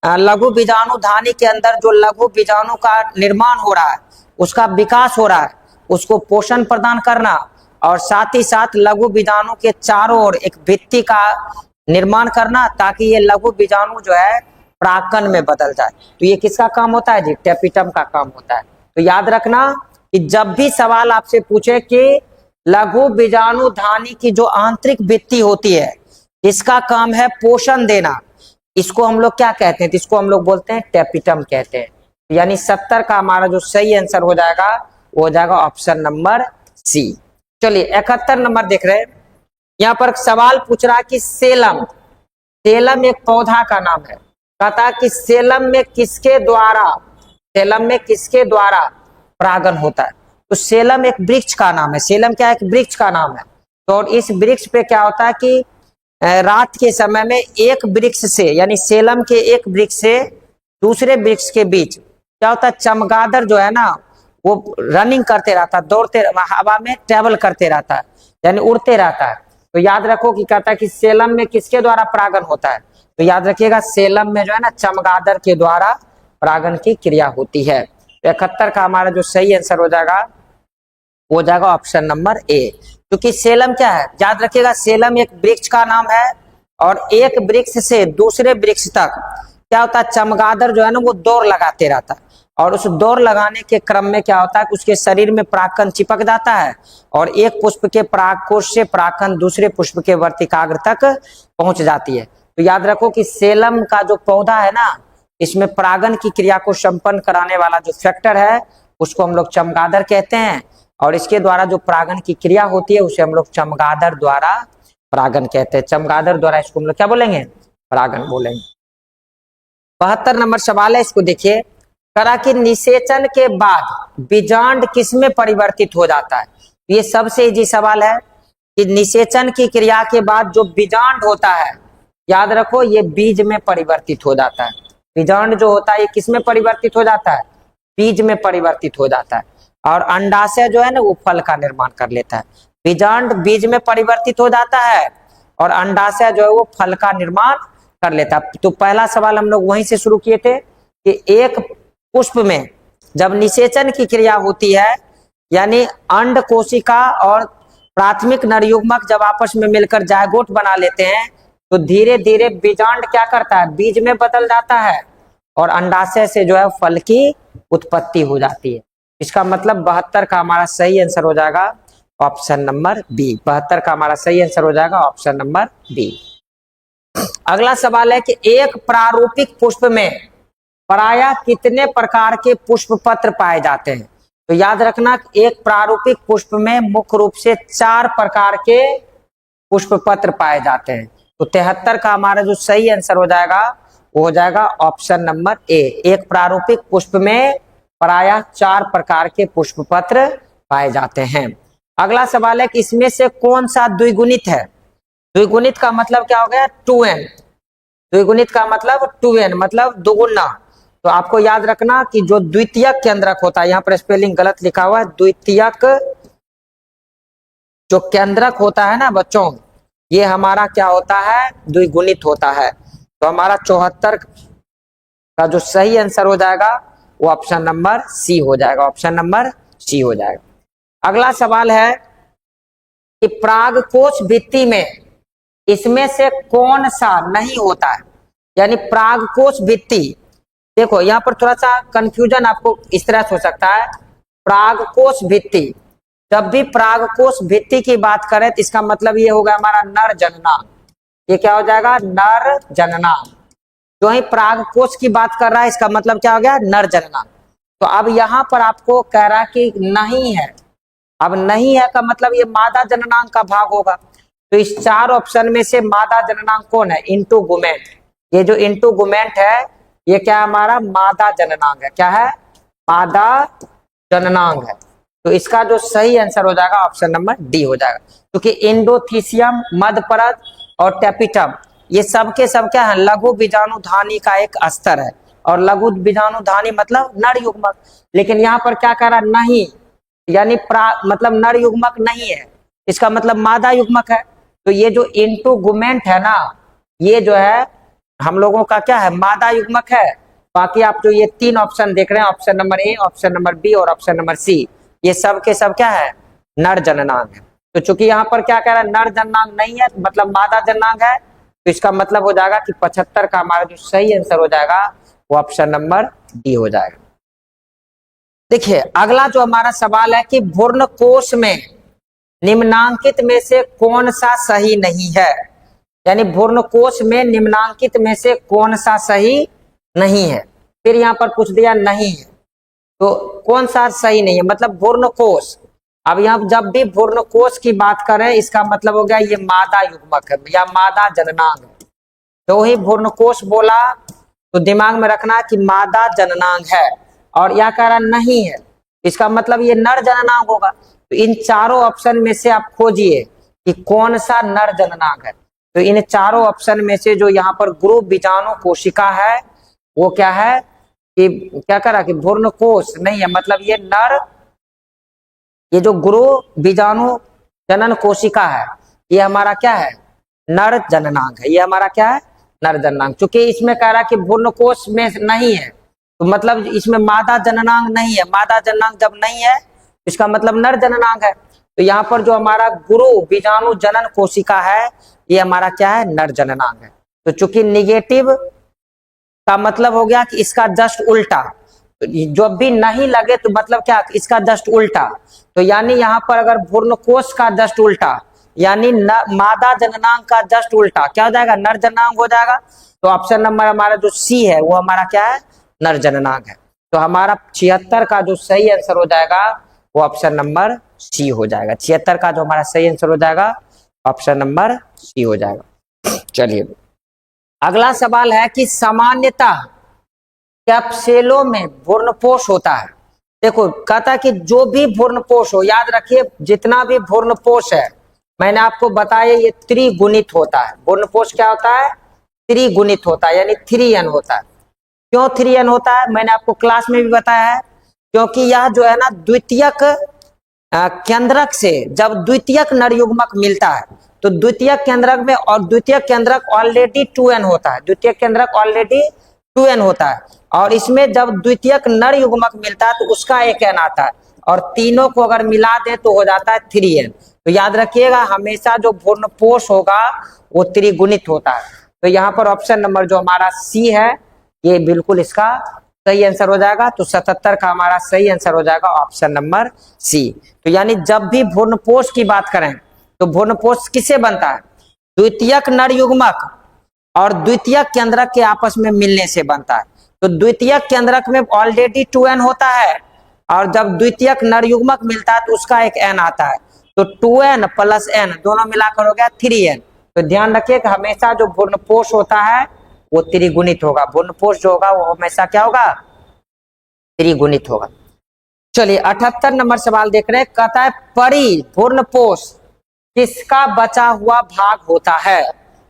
लघु बीजाणुधानी के अंदर जो लघु बीजाणु का निर्माण हो रहा है, उसका विकास हो रहा है, उसको पोषण प्रदान करना, और साथ ही साथ लघु बीजाणु के चारों ओर एक भित्ति का निर्माण करना, ताकि ये लघु बीजाणु जो है परागकण में बदल जाए। तो ये किसका काम होता है जी? टेपिटम का काम होता है। तो याद रखना कि जब भी सवाल आपसे पूछे कि लघु बीजाणुधानी की जो आंतरिक भित्ति होती है, इसका काम है पोषण देना, इसको हम लोग क्या कहते हैं? इसको हम लोग बोलते हैं टेपिटम कहते हैं। यानी 70 का हमारा जो सही आंसर हो जाएगा वो हो जाएगा ऑप्शन नंबर सी। चलिए 71 नंबर देख रहे हैं। यहाँ पर सवाल पूछ रहा है कि सेलम, सेलम एक पौधा का नाम है। कहता है कि सेलम में किसके द्वारा परागन होता है? तो सेलम एक वृक्ष का नाम है। सेलम क्या है? एक वृक्ष का नाम है। तो इस वृक्ष पे क्या होता है कि रात के समय में एक वृक्ष से, यानी सेलम के एक वृक्ष से दूसरे वृक्ष के बीच क्या होता है? चमगादड़ जो है ना, वो रनिंग करते रहता है, दौड़ते, हवा में ट्रेवल करते रहता है, यानी उड़ते रहता है। तो याद रखो कि कहता है कि सेलम में किसके द्वारा परागन होता है? तो याद रखिएगा, सेलम में जो है ना चमगादड़ के द्वारा परागन की क्रिया होती है। 71 का हमारा जो सही आंसर हो जाएगा वो हो जाएगा ऑप्शन नंबर ए। क्योंकि सेलम क्या है? याद रखिएगा, सेलम एक वृक्ष का नाम है, और एक वृक्ष से दूसरे वृक्ष तक क्या होता है? चमगादड़ जो है ना वो दौड़ लगाते रहता है, और उस दौड़ लगाने के क्रम में क्या होता है कि उसके शरीर में परागकण चिपक जाता है, और एक पुष्प के परागकोश से परागकण दूसरे पुष्प के वर्तिकाग्र तक पहुंच जाती है। तो याद रखो कि सेलम का जो पौधा है ना, इसमें परागन की क्रिया को संपन्न कराने वाला जो फैक्टर है उसको हम लोग चमगादड़ कहते हैं, और इसके द्वारा जो परागन की क्रिया होती है उसे हम लोग चमगादड़ द्वारा परागन कहते हैं। चमगादड़ द्वारा इसको हम लोग क्या बोलेंगे? परागन बोलेंगे। 72 नंबर सवाल है, इसको देखिए। करा कि निषेचन के बाद बीजांड किसमें परिवर्तित हो जाता है? ये सबसे इजी सवाल है कि निषेचन की क्रिया के बाद जो बीजांड होता है, याद रखो ये बीज में परिवर्तित हो जाता है। बीजांड जो होता है ये किसमें परिवर्तित हो जाता है? बीज में परिवर्तित हो जाता है। और अंडाशय जो है ना वो फल का निर्माण कर लेता है। बीजांड बीज में परिवर्तित हो जाता है, और अंडाशय जो है वो फल का निर्माण कर लेता है। तो पहला सवाल हम लोग वहीं से शुरू किए थे कि एक पुष्प में जब निषेचन की क्रिया होती है, यानी अंड कोशिका और प्राथमिक नरयुग्मक जब आपस में मिलकर जायगोट बना लेते हैं, तो धीरे धीरे बीजांड क्या करता है? बीज में बदल जाता है, और अंडाशय से जो है फल की उत्पत्ति हो जाती है। इसका मतलब 72 का हमारा सही आंसर हो जाएगा ऑप्शन नंबर बी। 72 का हमारा सही आंसर हो जाएगा ऑप्शन नंबर बी। अगला सवाल है कि एक प्रारूपिक पुष्प में प्रायः कितने प्रकार के पुष्प पत्र पाए जाते हैं? तो याद रखना, एक प्रारूपिक पुष्प में मुख्य रूप से 4 प्रकार के पुष्प पत्र पाए जाते हैं। तो 73 का हमारा जो सही आंसर हो जाएगा वो हो जाएगा ऑप्शन नंबर ए। एक प्रारूपिक पुष्प में प्रायः 4 प्रकार के पुष्प पत्र पाए जाते हैं। अगला सवाल है कि इसमें से कौन सा द्विगुणित है? द्विगुणित का मतलब क्या हो गया? 2n। द्विगुणित का मतलब 2n मतलब दुगुना। तो आपको याद रखना कि जो द्वितीयक केंद्रक होता है, यहाँ पर स्पेलिंग गलत लिखा हुआ है, द्वितीयक जो केंद्रक होता है ना बच्चों, ये हमारा क्या होता है? द्विगुणित होता है। तो हमारा 74 का जो सही आंसर हो जाएगा वो ऑप्शन नंबर सी हो जाएगा। ऑप्शन नंबर सी हो जाएगा। अगला सवाल है कि परागकोश भित्ति में इसमें से कौन सा नहीं होता है? यानी प्रागकोश भित्ति। देखो यहाँ पर थोड़ा सा कंफ्यूजन आपको इस तरह से हो सकता है, प्रागकोश भित्ति। जब भी प्रागकोश भित्ति की बात करें तो इसका मतलब ये होगा हमारा नर जननांग। ये क्या हो जाएगा, नर जननांग। जो ही प्रागकोश की बात कर रहा है इसका मतलब क्या हो गया, नर जननांग। तो अब यहाँ पर आपको कह रहा कि नहीं है, अब नहीं है का मतलब ये मादा जननांग का भाग होगा। तो इस 4 ऑप्शन में से मादा जननांग कौन है, इंटुगुमेंट। ये जो इंटुगुमेंट है ये क्या है, हमारा मादा जननांग है। क्या है, मादा जननांग है। तो इसका जो सही आंसर हो जाएगा ऑप्शन नंबर डी हो जाएगा, क्योंकि इंडोथीसियम, मध्यपरत और टेपिटम ये सब के सब क्या है, लघु बीजाणुधानी का एक स्तर है। और लघु बीजाणुधानी मतलब नर युग्मक। लेकिन यहाँ पर क्या कह रहा, नहीं, यानी मतलब नर युग्मक नहीं है, इसका मतलब मादा युग्मक है। तो ये जो इंटुगुमेंट है ना, ये जो है हम लोगों का क्या है, मादा युग्मक है। बाकी आप जो ये 3 ऑप्शन देख रहे हैं, option number A, option number B और ऑप्शन नंबर सी, ये सब के सब क्या है, नर जननांग है। तो चूंकि यहाँ पर क्या कह रहा है, नर जननांग नहीं है मतलब मादा जननांग है, तो इसका मतलब हो जाएगा कि 75 का हमारा जो सही आंसर हो जाएगा वो ऑप्शन नंबर डी हो जाएगा। देखिए अगला जो हमारा सवाल है कि भ्रूण कोश में निम्नांकित में से कौन सा सही नहीं है। यानी भ्रूण कोश में निम्नांकित में से कौन सा सही नहीं है। फिर यहाँ पर पूछ दिया नहीं है, तो कौन सा सही नहीं है, मतलब भ्रूण कोश। अब यहाँ जब भी भ्रूण कोश की बात करें इसका मतलब हो गया ये मादा युग्मक है या मादा जननांग है। तो ही भ्रूण कोश बोला तो दिमाग में रखना कि मादा जननांग है, और यह कह रहा नहीं है, इसका मतलब ये नर जननांग होगा। तो इन चारों ऑप्शन में से आप खोजिए कि कौन सा नर जननांग है। तो इन चारों ऑप्शन में से जो यहाँ पर गुरु बीजाणु कोशिका है वो क्या है, कि क्या करा कि भ्रूण कोश नहीं है, मतलब ये नर, ये जो गुरु बीजाणु जनन कोशिका है ये हमारा क्या है, नर जननांग है। ये हमारा क्या है, नर जननांग। चूंकि इसमें कह रहा कि भ्रूण कोश में नहीं है तो मतलब इसमें मादा जननांग नहीं है। मादा जननांग जब नहीं है इसका मतलब नर जननांग है। तो यहाँ पर जो हमारा गुरु बीजाणु जनन कोशिका है ये हमारा क्या है, नर जननांग है। तो चूंकि निगेटिव का मतलब हो गया कि इसका जस्ट उल्टा, तो जब भी नहीं लगे तो मतलब क्या, इसका जस्ट उल्टा। तो यानी यहाँ पर अगर भ्रूण कोश का जस्ट उल्टा यानी मादा जननांग का जस्ट उल्टा क्या हो जाएगा, नर जननांग हो जाएगा। तो ऑप्शन नंबर हमारा जो सी है वो हमारा क्या है, नर जननांग है। तो हमारा 76 का जो सही आंसर हो जाएगा वो ऑप्शन नंबर सी हो जाएगा। 76 का जो हमारा सही आंसर हो जाएगा ऑप्शन नंबर सी हो जाएगा। चलिए अगला सवाल है कि सामान्यतः कैप्सेलों में भ्रूणपोष होता है। देखो कहता है कि जो भी भ्रूणपोष हो, याद रखिए जितना भी भ्रूणपोष है मैंने आपको बताया ये त्रिगुणित होता है। भ्रूणपोष क्या होता है, त्रिगुणित होता है, यानी 3n होता है। क्यों 3n होता है मैंने आपको क्लास में भी बताया है, क्योंकि यह जो है ना द्वितीयक केंद्रक से जब द्वितीयक नर युग्मक मिलता है तो द्वितीयक केंद्रक में, और द्वितीयक केंद्रक ऑलरेडी 2n होता है, द्वितीयक केंद्रक ऑलरेडी 2n होता है, और इसमें जब द्वितीयक नर युग्मक मिलता है तो उसका एक n आता है, और तीनों को अगर मिला दे तो हो जाता है 3n। तो याद रखिएगा हमेशा जो भ्रूणपोष होगा वो त्रिगुणित होता है। तो यहाँ पर ऑप्शन नंबर जो हमारा सी है ये बिल्कुल इसका सही आंसर हो जाएगा। तो 77 का हमारा सही आंसर हो जाएगा ऑप्शन नंबर सी। तो यानी जब भी भ्रूणपोष की बात करें तो भ्रूणपोष किससे बनता है, द्वितीयक नर युग्मक और द्वितीयक केंद्रक के आपस में मिलने से बनता है। तो द्वितीयक केंद्रक में ऑलरेडी 2n होता है, और जब द्वितीयक नर युग्मक मिलता है तो उसका एक n आता है। तो 2n प्लस n दोनों मिलाकर हो गया 3n। तो ध्यान रखिए कि हमेशा जो भ्रूणपोष होता है वो त्रिगुणित होगा। भ्रूणपोष जो होगा वो हमेशा क्या होगा, त्रिगुणित होगा। चलिए 78 नंबर सवाल देख रहे हैं, कहता है परिभ्रूणपोष किसका बचा हुआ भाग होता है।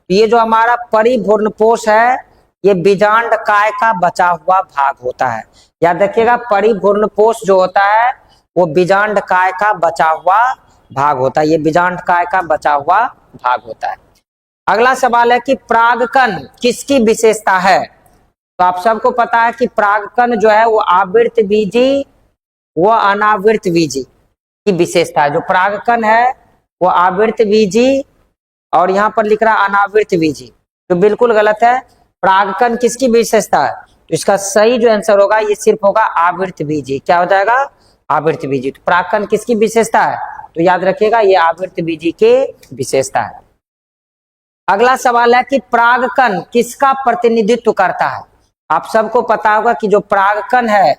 ये जो हमारा परिभ्रूणपोष है ये बीजांड काय का बचा हुआ भाग होता है। याद रखिएगा परिभ्रूणपोष जो होता है वो बीजांड काय का बचा हुआ भाग होता है। ये बीजांड काय का बचा हुआ भाग होता है। अगला सवाल है कि परागकण किसकी विशेषता है। तो आप सबको पता है कि परागकण जो है वो आवृत बीजी व अनावृत बीजी की विशेषता है। जो परागकण है वो आवृत बीजी और यहाँ पर लिख रहा अनावृत बीजी, तो बिल्कुल गलत है। परागकण किसकी विशेषता है? तो इसका सही जो आंसर होगा ये सिर्फ होगा आवृत बीजी। क्या हो जाएगा? आवृत बीजी। तो परागकण किसकी विशेषता है? तो याद रखिएगा ये आवृत बीजी के विशेषता है। अगला सवाल है कि परागकण किसका प्रतिनिधित्व करता है? आप सबको पता होगा कि जो परागकण है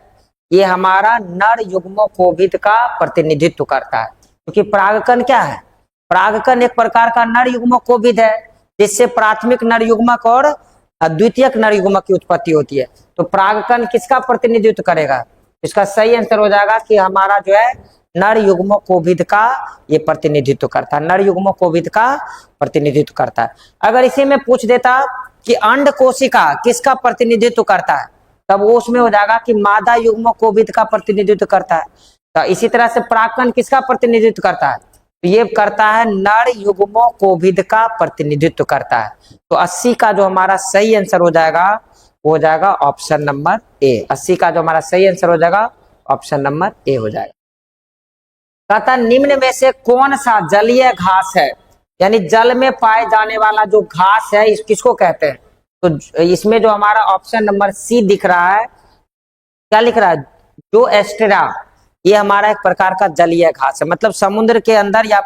ये हमारा नर युग्मोकोभिद का प्रतिनिधित्व करता है, क्योंकि परागकण क्या है? परागकण एक प्रकार का नर युग्मोकोभिद है जिससे प्राथमिक नर युग्मक और द्वितीयक नर युग्मक की उत्पत्ति होती है। तो परागकण किसका प्रतिनिधित्व करेगा? इसका सही आंसर हो जाएगा कि हमारा जो है नर युग्मोकोभिद का ये प्रतिनिधित्व करता है, नर युग्मोकोभिद का प्रतिनिधित्व करता है। अगर इसी में पूछ देता कि अंड कोशिका किसका प्रतिनिधित्व करता है, तब वो उसमें हो जाएगा कि मादा युग्मोकोभिद का प्रतिनिधित्व करता है। तो इसी तरह से परागकण किसका प्रतिनिधित्व करता है? तो ये करता है नर युग्मोकोभिद का प्रतिनिधित्व करता है। तो 80 का जो हमारा सही आंसर हो जाएगा वो हो जाएगा ऑप्शन नंबर ए। 80 का जो हमारा सही आंसर हो जाएगा ऑप्शन नंबर ए हो जाएगा। कहता निम्न में से कौन सा जलीय घास है, यानी जल में पाए जाने वाला जो घास है इस किसको कहते हैं? तो इसमें जो हमारा ऑप्शन नंबर सी दिख रहा है, क्या लिख रहा है? जो एस्टेरा, ये हमारा एक प्रकार का जलीय घास है। मतलब समुद्र के अंदर या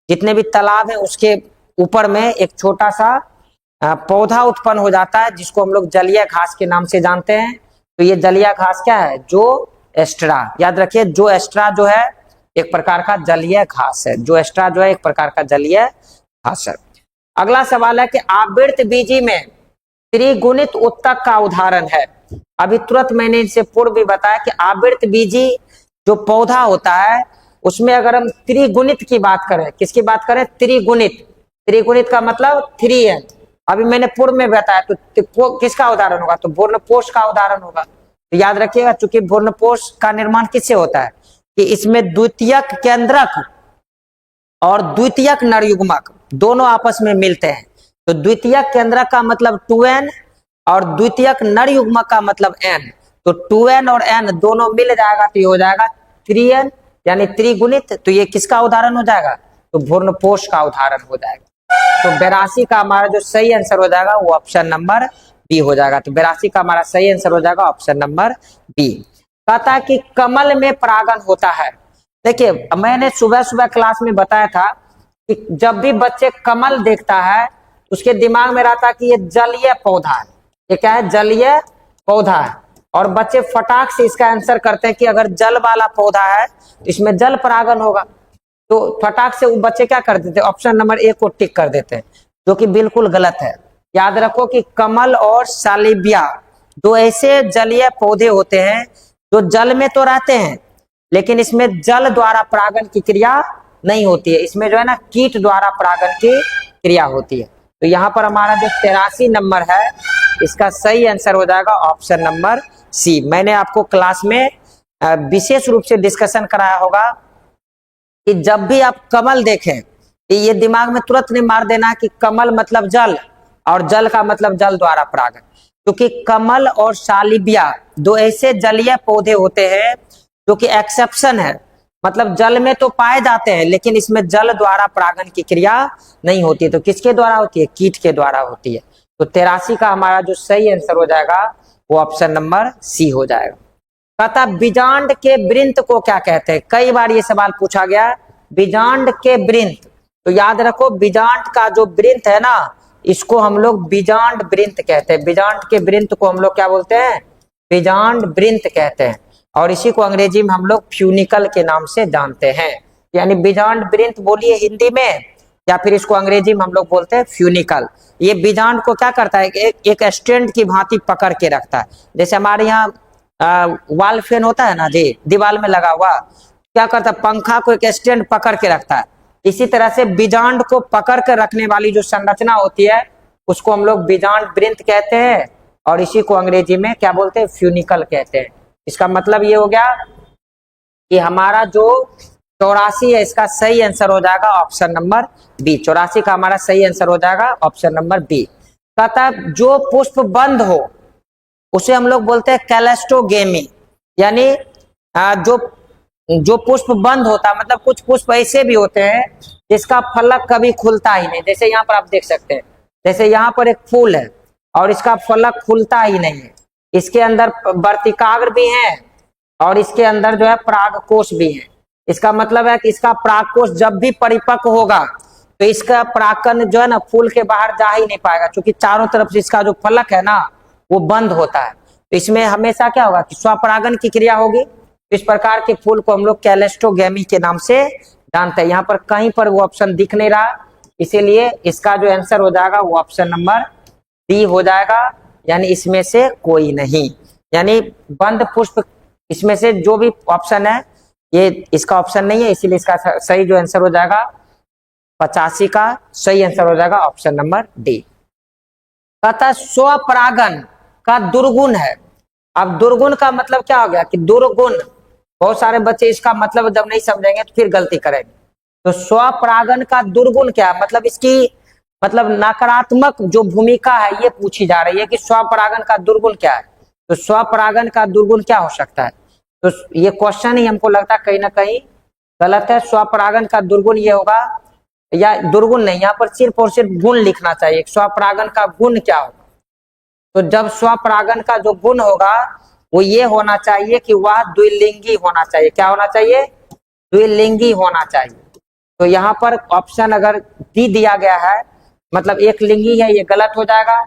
जितने भी तालाब है उसके ऊपर में एक छोटा सा पौधा उत्पन्न हो जाता है जिसको हम लोग जलीय घास के नाम से जानते हैं। तो ये जलीय घास क्या है? जो एस्ट्रा। याद रखिए जो एस्ट्रा जो है एक प्रकार का जलीय घास है। जो एस्ट्रा जो है एक प्रकार का जलीय घास है। अगला सवाल है कि आवृत बीजी में त्रिगुणित उत्तक का उदाहरण है। अभी तुरंत मैंने इनसे पूर्व भी बताया कि आवृत बीजी जो पौधा होता है उसमें अगर हम त्रिगुणित की बात करें, किसकी बात करें? त्रिगुणित। त्रिगुणित का मतलब 3n। अभी मैंने पूर्व में बताया तो किसका उदाहरण होगा? तो भ्रूणपोष का उदाहरण होगा। तो याद रखिएगा चूंकि भ्रूणपोष का निर्माण किससे होता है कि इसमें द्वितीयक केंद्रक और द्वितीयक नर युग्मक दोनों आपस में मिलते हैं। तो द्वितीयक केंद्रक का मतलब 2n और द्वितीयक नर युग्मक का मतलब n। तो 2n और n दोनों मिल जाएगा तो ये हो जाएगा 3n, यानी त्रिगुणित। तो ये किसका उदाहरण हो जाएगा? तो भ्रूणपोष का उदाहरण हो जाएगा। तो 82 का हमारा जो सही आंसर हो जाएगा वो ऑप्शन नंबर बी हो जाएगा। तो 82 का हमारा सही आंसर हो जाएगा ऑप्शन नंबर बी। कहता है कि कमल में परागण होता है। देखिए मैंने सुबह सुबह क्लास में बताया था कि जब भी बच्चे कमल देखता है उसके दिमाग में रहता है कि ये जलीय पौधा है। ये क्या है? जलीय पौधा है। और बच्चे फटाक से इसका आंसर करते हैं कि अगर जल वाला पौधा है तो इसमें जल परागण होगा। तो फटाक से वो बच्चे क्या कर देते हैं? ऑप्शन नंबर ए को टिक कर देते हैं, जो कि बिल्कुल गलत है। याद रखो कि कमल और सालिबिया दो ऐसे जलीय पौधे होते हैं जो जल में तो रहते हैं लेकिन इसमें जल द्वारा परागण की क्रिया नहीं होती है। इसमें जो है ना कीट द्वारा परागण की क्रिया होती है। तो यहाँ पर हमारा जो 83 नंबर है इसका सही आंसर हो जाएगा ऑप्शन नंबर सी। मैंने आपको क्लास में विशेष रूप से डिस्कशन कराया होगा कि जब भी आप कमल देखें तो ये दिमाग में तुरंत नहीं मार देना कि कमल मतलब जल और जल का मतलब जल द्वारा परागण, क्योंकि कमल और सालिबिया दो ऐसे जलीय पौधे होते हैं जो कि एक्सेप्शन है। मतलब जल में तो पाए जाते हैं लेकिन इसमें जल द्वारा परागण की क्रिया नहीं होती है। तो किसके द्वारा होती है? कीट के द्वारा होती है। तो 83 का हमारा जो सही आंसर हो जाएगा वो ऑप्शन नंबर सी हो जाएगा। कहता बीजांड के वृंत को क्या कहते हैं? कई बार ये सवाल पूछा गया, बीजांड के वृंत। तो याद रखो बीजांड का जो वृंत है ना इसको हम लोग बीजांड वृंत कहते हैं। बीजांड के वृंत को हम लोग क्या बोलते हैं? बीजांड वृंत कहते हैं। और इसी को अंग्रेजी में हम लोग फ्यूनिकल के नाम से जानते हैं। यानी बीजांड वृंत बोलिए हिंदी में, या फिर इसको अंग्रेजी में हम लोग बोलते हैं फ्यूनिकल। ये बीजांड को क्या करता है? एक स्टैंड की भांति पकड़ के रखता है। जैसे हमारे यहाँ वॉल फैन होता है ना जी, दीवार में लगा हुआ, क्या करता है? पंखा को एक स्टैंड पकड़ के रखता है। इसी तरह से बीजांड को पकड़ कर रखने वाली जो संरचना होती है उसको हम लोग बीजांड वृंत कहते हैं और इसी को अंग्रेजी में क्या बोलते हैं? फ्यूनिकल कहते हैं। इसका मतलब ये हो गया कि हमारा जो 84 है इसका सही आंसर हो जाएगा ऑप्शन नंबर बी। 84 का हमारा सही आंसर हो जाएगा ऑप्शन नंबर बी। कहता है जो पुष्प बंद हो उसे हम लोग बोलते हैं कैलेस्टोगेमी। यानी जो पुष्प बंद होता है, मतलब कुछ पुष्प ऐसे भी होते हैं जिसका फलक कभी खुलता ही नहीं। जैसे यहाँ पर आप देख सकते हैं, जैसे यहाँ पर एक फूल है और इसका फलक खुलता ही नहीं है। इसके अंदर वर्तिकाग्र भी है और इसके अंदर जो है परागकोश भी है। इसका मतलब है कि इसका परागकोश जब भी परिपक्व होगा तो इसका परागकण जो है ना फूल के बाहर जा ही नहीं पाएगा, क्योंकि चारों तरफ से इसका जो फलक है ना वो बंद होता है। तो इसमें हमेशा क्या होगा कि स्वपरागन की क्रिया होगी। इस प्रकार के फूल को हम लोग कैलेस्टोगेमी के नाम से जानते हैं। यहाँ पर कहीं पर वो ऑप्शन दिख नहीं रहा, इसीलिए इसका जो आंसर हो जाएगा वो ऑप्शन नंबर डी हो जाएगा, यानी इसमें से कोई नहीं। यानी बंद पुष्प इसमें से जो भी ऑप्शन है ये इसका ऑप्शन नहीं है, इसीलिए इसका सही जो आंसर हो जाएगा 85 का सही आंसर हो जाएगा ऑप्शन नंबर डी। कहता स्वपरागन का दुर्गुण है। अब दुर्गुण का मतलब क्या हो गया कि दुर्गुण, बहुत सारे बच्चे इसका मतलब जब नहीं समझेंगे तो फिर गलती करेंगे। तो स्वपरागन का दुर्गुण क्या है, मतलब इसकी मतलब नकारात्मक जो भूमिका है ये पूछी जा रही है कि स्वपरागन का दुर्गुण क्या है। तो स्वपरागन का दुर्गुण क्या हो सकता है, तो ये क्वेश्चन ही हमको लगता है कहीं ना कहीं गलत है। स्वपरागन का दुर्गुण ये होगा, या दुर्गुण नहीं, यहाँ पर सिर्फ और सिर्फ गुण लिखना चाहिए। स्वपरागन का गुण क्या होगा, तो जब स्वपरागन का जो गुण होगा वो ये होना चाहिए कि वह द्विलिंगी होना चाहिए। क्या होना चाहिए, द्विलिंगी होना चाहिए। तो यहाँ पर ऑप्शन अगर डी दिया गया है मतलब एक लिंगी है, ये गलत हो जाएगा।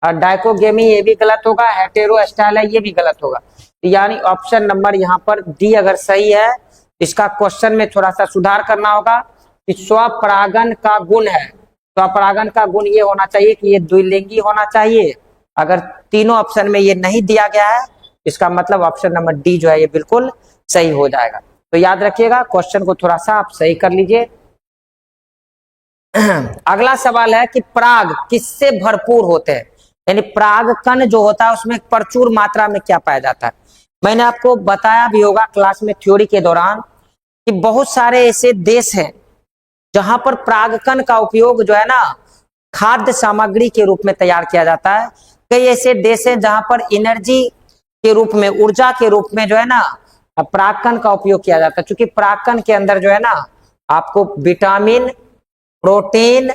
और डाइकोगेमी ये भी गलत होगा, हेटेरोस्टाइल है ये भी गलत होगा। यानी ऑप्शन नंबर यहाँ पर डी अगर सही है, इसका क्वेश्चन में थोड़ा सा सुधार करना होगा कि स्वपरागन का गुण है, स्वपरागन का गुण ये होना चाहिए कि ये द्विलिंगी होना चाहिए। अगर तीनों ऑप्शन में ये नहीं दिया गया है, इसका मतलब ऑप्शन नंबर डी जो है ये बिल्कुल सही हो जाएगा। तो याद रखिएगा, क्वेश्चन को थोड़ा सा आप सही कर लीजिए। अगला सवाल है कि पराग किससे भरपूर होते हैं, यानी पराग कण जो होता है उसमें प्रचुर मात्रा में क्या पाया जाता है। मैंने आपको बताया भी होगा क्लास में थ्योरी के दौरान कि बहुत सारे ऐसे देश हैं जहां पर परागकण का उपयोग जो है ना खाद्य सामग्री के रूप में तैयार किया जाता है। कई ऐसे देश हैं जहां पर एनर्जी के रूप में, ऊर्जा के रूप में जो है ना परागकण का उपयोग किया जाता है। क्योंकि परागकण के अंदर जो है ना आपको विटामिन, प्रोटीन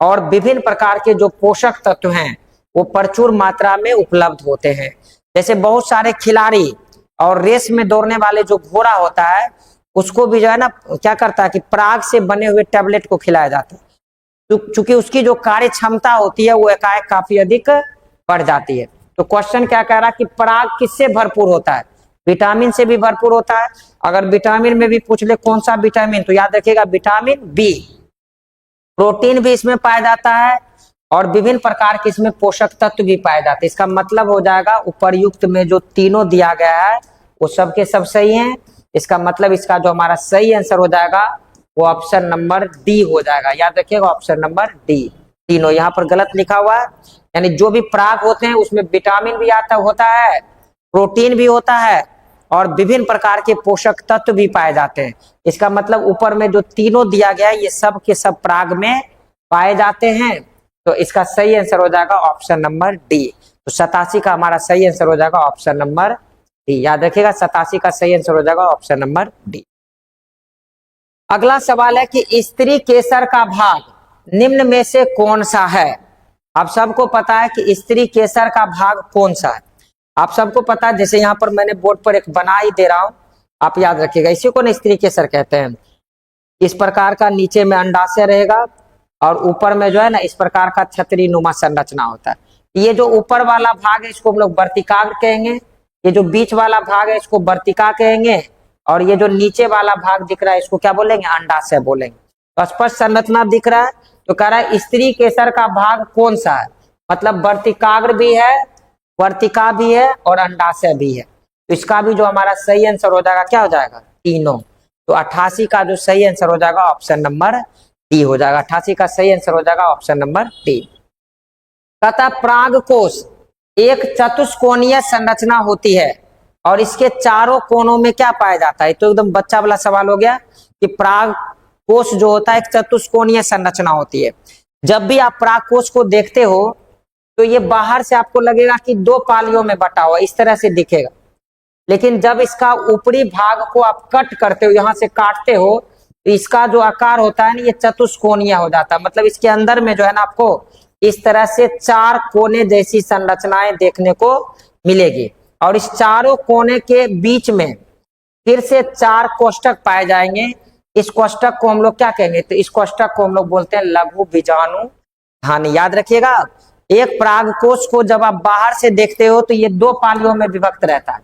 और विभिन्न प्रकार के जो पोषक तत्व हैं वो प्रचुर मात्रा में उपलब्ध होते हैं। जैसे बहुत सारे खिलाड़ी और रेस में दौड़ने वाले जो घोड़ा होता है उसको भी जो है ना क्या करता है कि पराग से बने हुए टैबलेट को खिलाया जाता है, क्योंकि उसकी जो कार्य क्षमता होती है वो एकाएक काफी अधिक बढ़ जाती है। तो क्वेश्चन क्या कह रहा है कि पराग किससे भरपूर होता है, विटामिन से भी भरपूर होता है। अगर विटामिन में भी पूछ ले कौन सा विटामिन, तो याद रखिएगा विटामिन बी। प्रोटीन भी इसमें पाया जाता है और विभिन्न प्रकार के इसमें पोषक तत्व भी पाए जाते हैं। इसका मतलब हो जाएगा उपर्युक्त में जो तीनों दिया गया है वो सबके सब सही हैं। इसका मतलब इसका जो हमारा सही आंसर हो जाएगा वो ऑप्शन नंबर डी हो जाएगा। याद रखिएगा ऑप्शन नंबर डी। तीनों यहाँ पर गलत लिखा हुआ है, यानी जो भी पराग होते हैं उसमें विटामिन भी होता है, प्रोटीन भी होता है और विभिन्न प्रकार के पोषक तत्व भी पाए जाते हैं। इसका मतलब ऊपर में जो तीनों दिया गया है ये सब के सब पराग में पाए जाते हैं। तो इसका सही आंसर हो जाएगा ऑप्शन नंबर डी। तो 87 का हमारा सही आंसर हो जाएगा ऑप्शन नंबर डी। याद रखिएगा 87 का सही आंसर हो जाएगा ऑप्शन नंबर डी। अगला सवाल है कि स्त्री केसर का भाग निम्न में से कौन सा है। आप सबको पता है कि स्त्री केसर का भाग कौन सा है, आप सबको पता है। जैसे यहाँ पर मैंने बोर्ड पर एक बना ही दे रहा हूं, आप याद रखिएगा। इसी को ना स्त्री केसर कहते हैं। इस प्रकार का नीचे में अंडाशय रहेगा और ऊपर में जो है ना इस प्रकार का छतरी नुमा संरचना होता है। ये जो ऊपर वाला भाग है इसको हम लोग वर्तिकाग्र कहेंगे, ये जो बीच वाला भाग है इसको वर्तिका कहेंगे और ये जो नीचे वाला भाग दिख रहा है इसको क्या बोलेंगे, अंडाशय बोलेंगे। तो स्पष्ट संरचना दिख रहा है। तो कह रहा है स्त्री केसर का भाग कौन सा है, मतलब वर्तिकाग्र भी है, वर्तिका भी है और अंडाशय भी है। तो इसका भी जो हमारा सही आंसर हो जाएगा क्या हो जाएगा, तीनों। तो 88 का जो सही आंसर हो जाएगा ऑप्शन नंबर डी हो जाएगा। 88 का सही आंसर हो जाएगा ऑप्शन नंबर डी। कहता परागकोश एक चतुष्कोणीय संरचना होती है और इसके चारों कोनों में क्या पाया जाता है। तो एकदम बच्चा वाला सवाल हो गया कि परागकोश जो होता है एक चतुष्कोणीय संरचना होती है। जब भी आप परागकोश को देखते हो तो ये बाहर से आपको लगेगा कि दो पालियों में बटा हुआ इस तरह से दिखेगा, लेकिन जब इसका ऊपरी भाग को आप कट करते हो, यहां से काटते हो, तो इसका जो आकार होता है ना ये चतुष्कोणीय हो जाता है। मतलब इसके अंदर में जो है ना आपको इस तरह से 4 कोने जैसी संरचनाएं देखने को मिलेगी और इस चारों कोने के बीच में फिर से 4 कोष्ठक पाए जाएंगे। इस कोष्ठक को हम लोग क्या कहेंगे? तो इस कोष्ठक को हम लोग बोलते हैं लघु बीजाणु धानी। याद रखिएगा, एक परागकोश को जब आप बाहर से देखते हो तो ये 2 पालियों में विभक्त रहता है,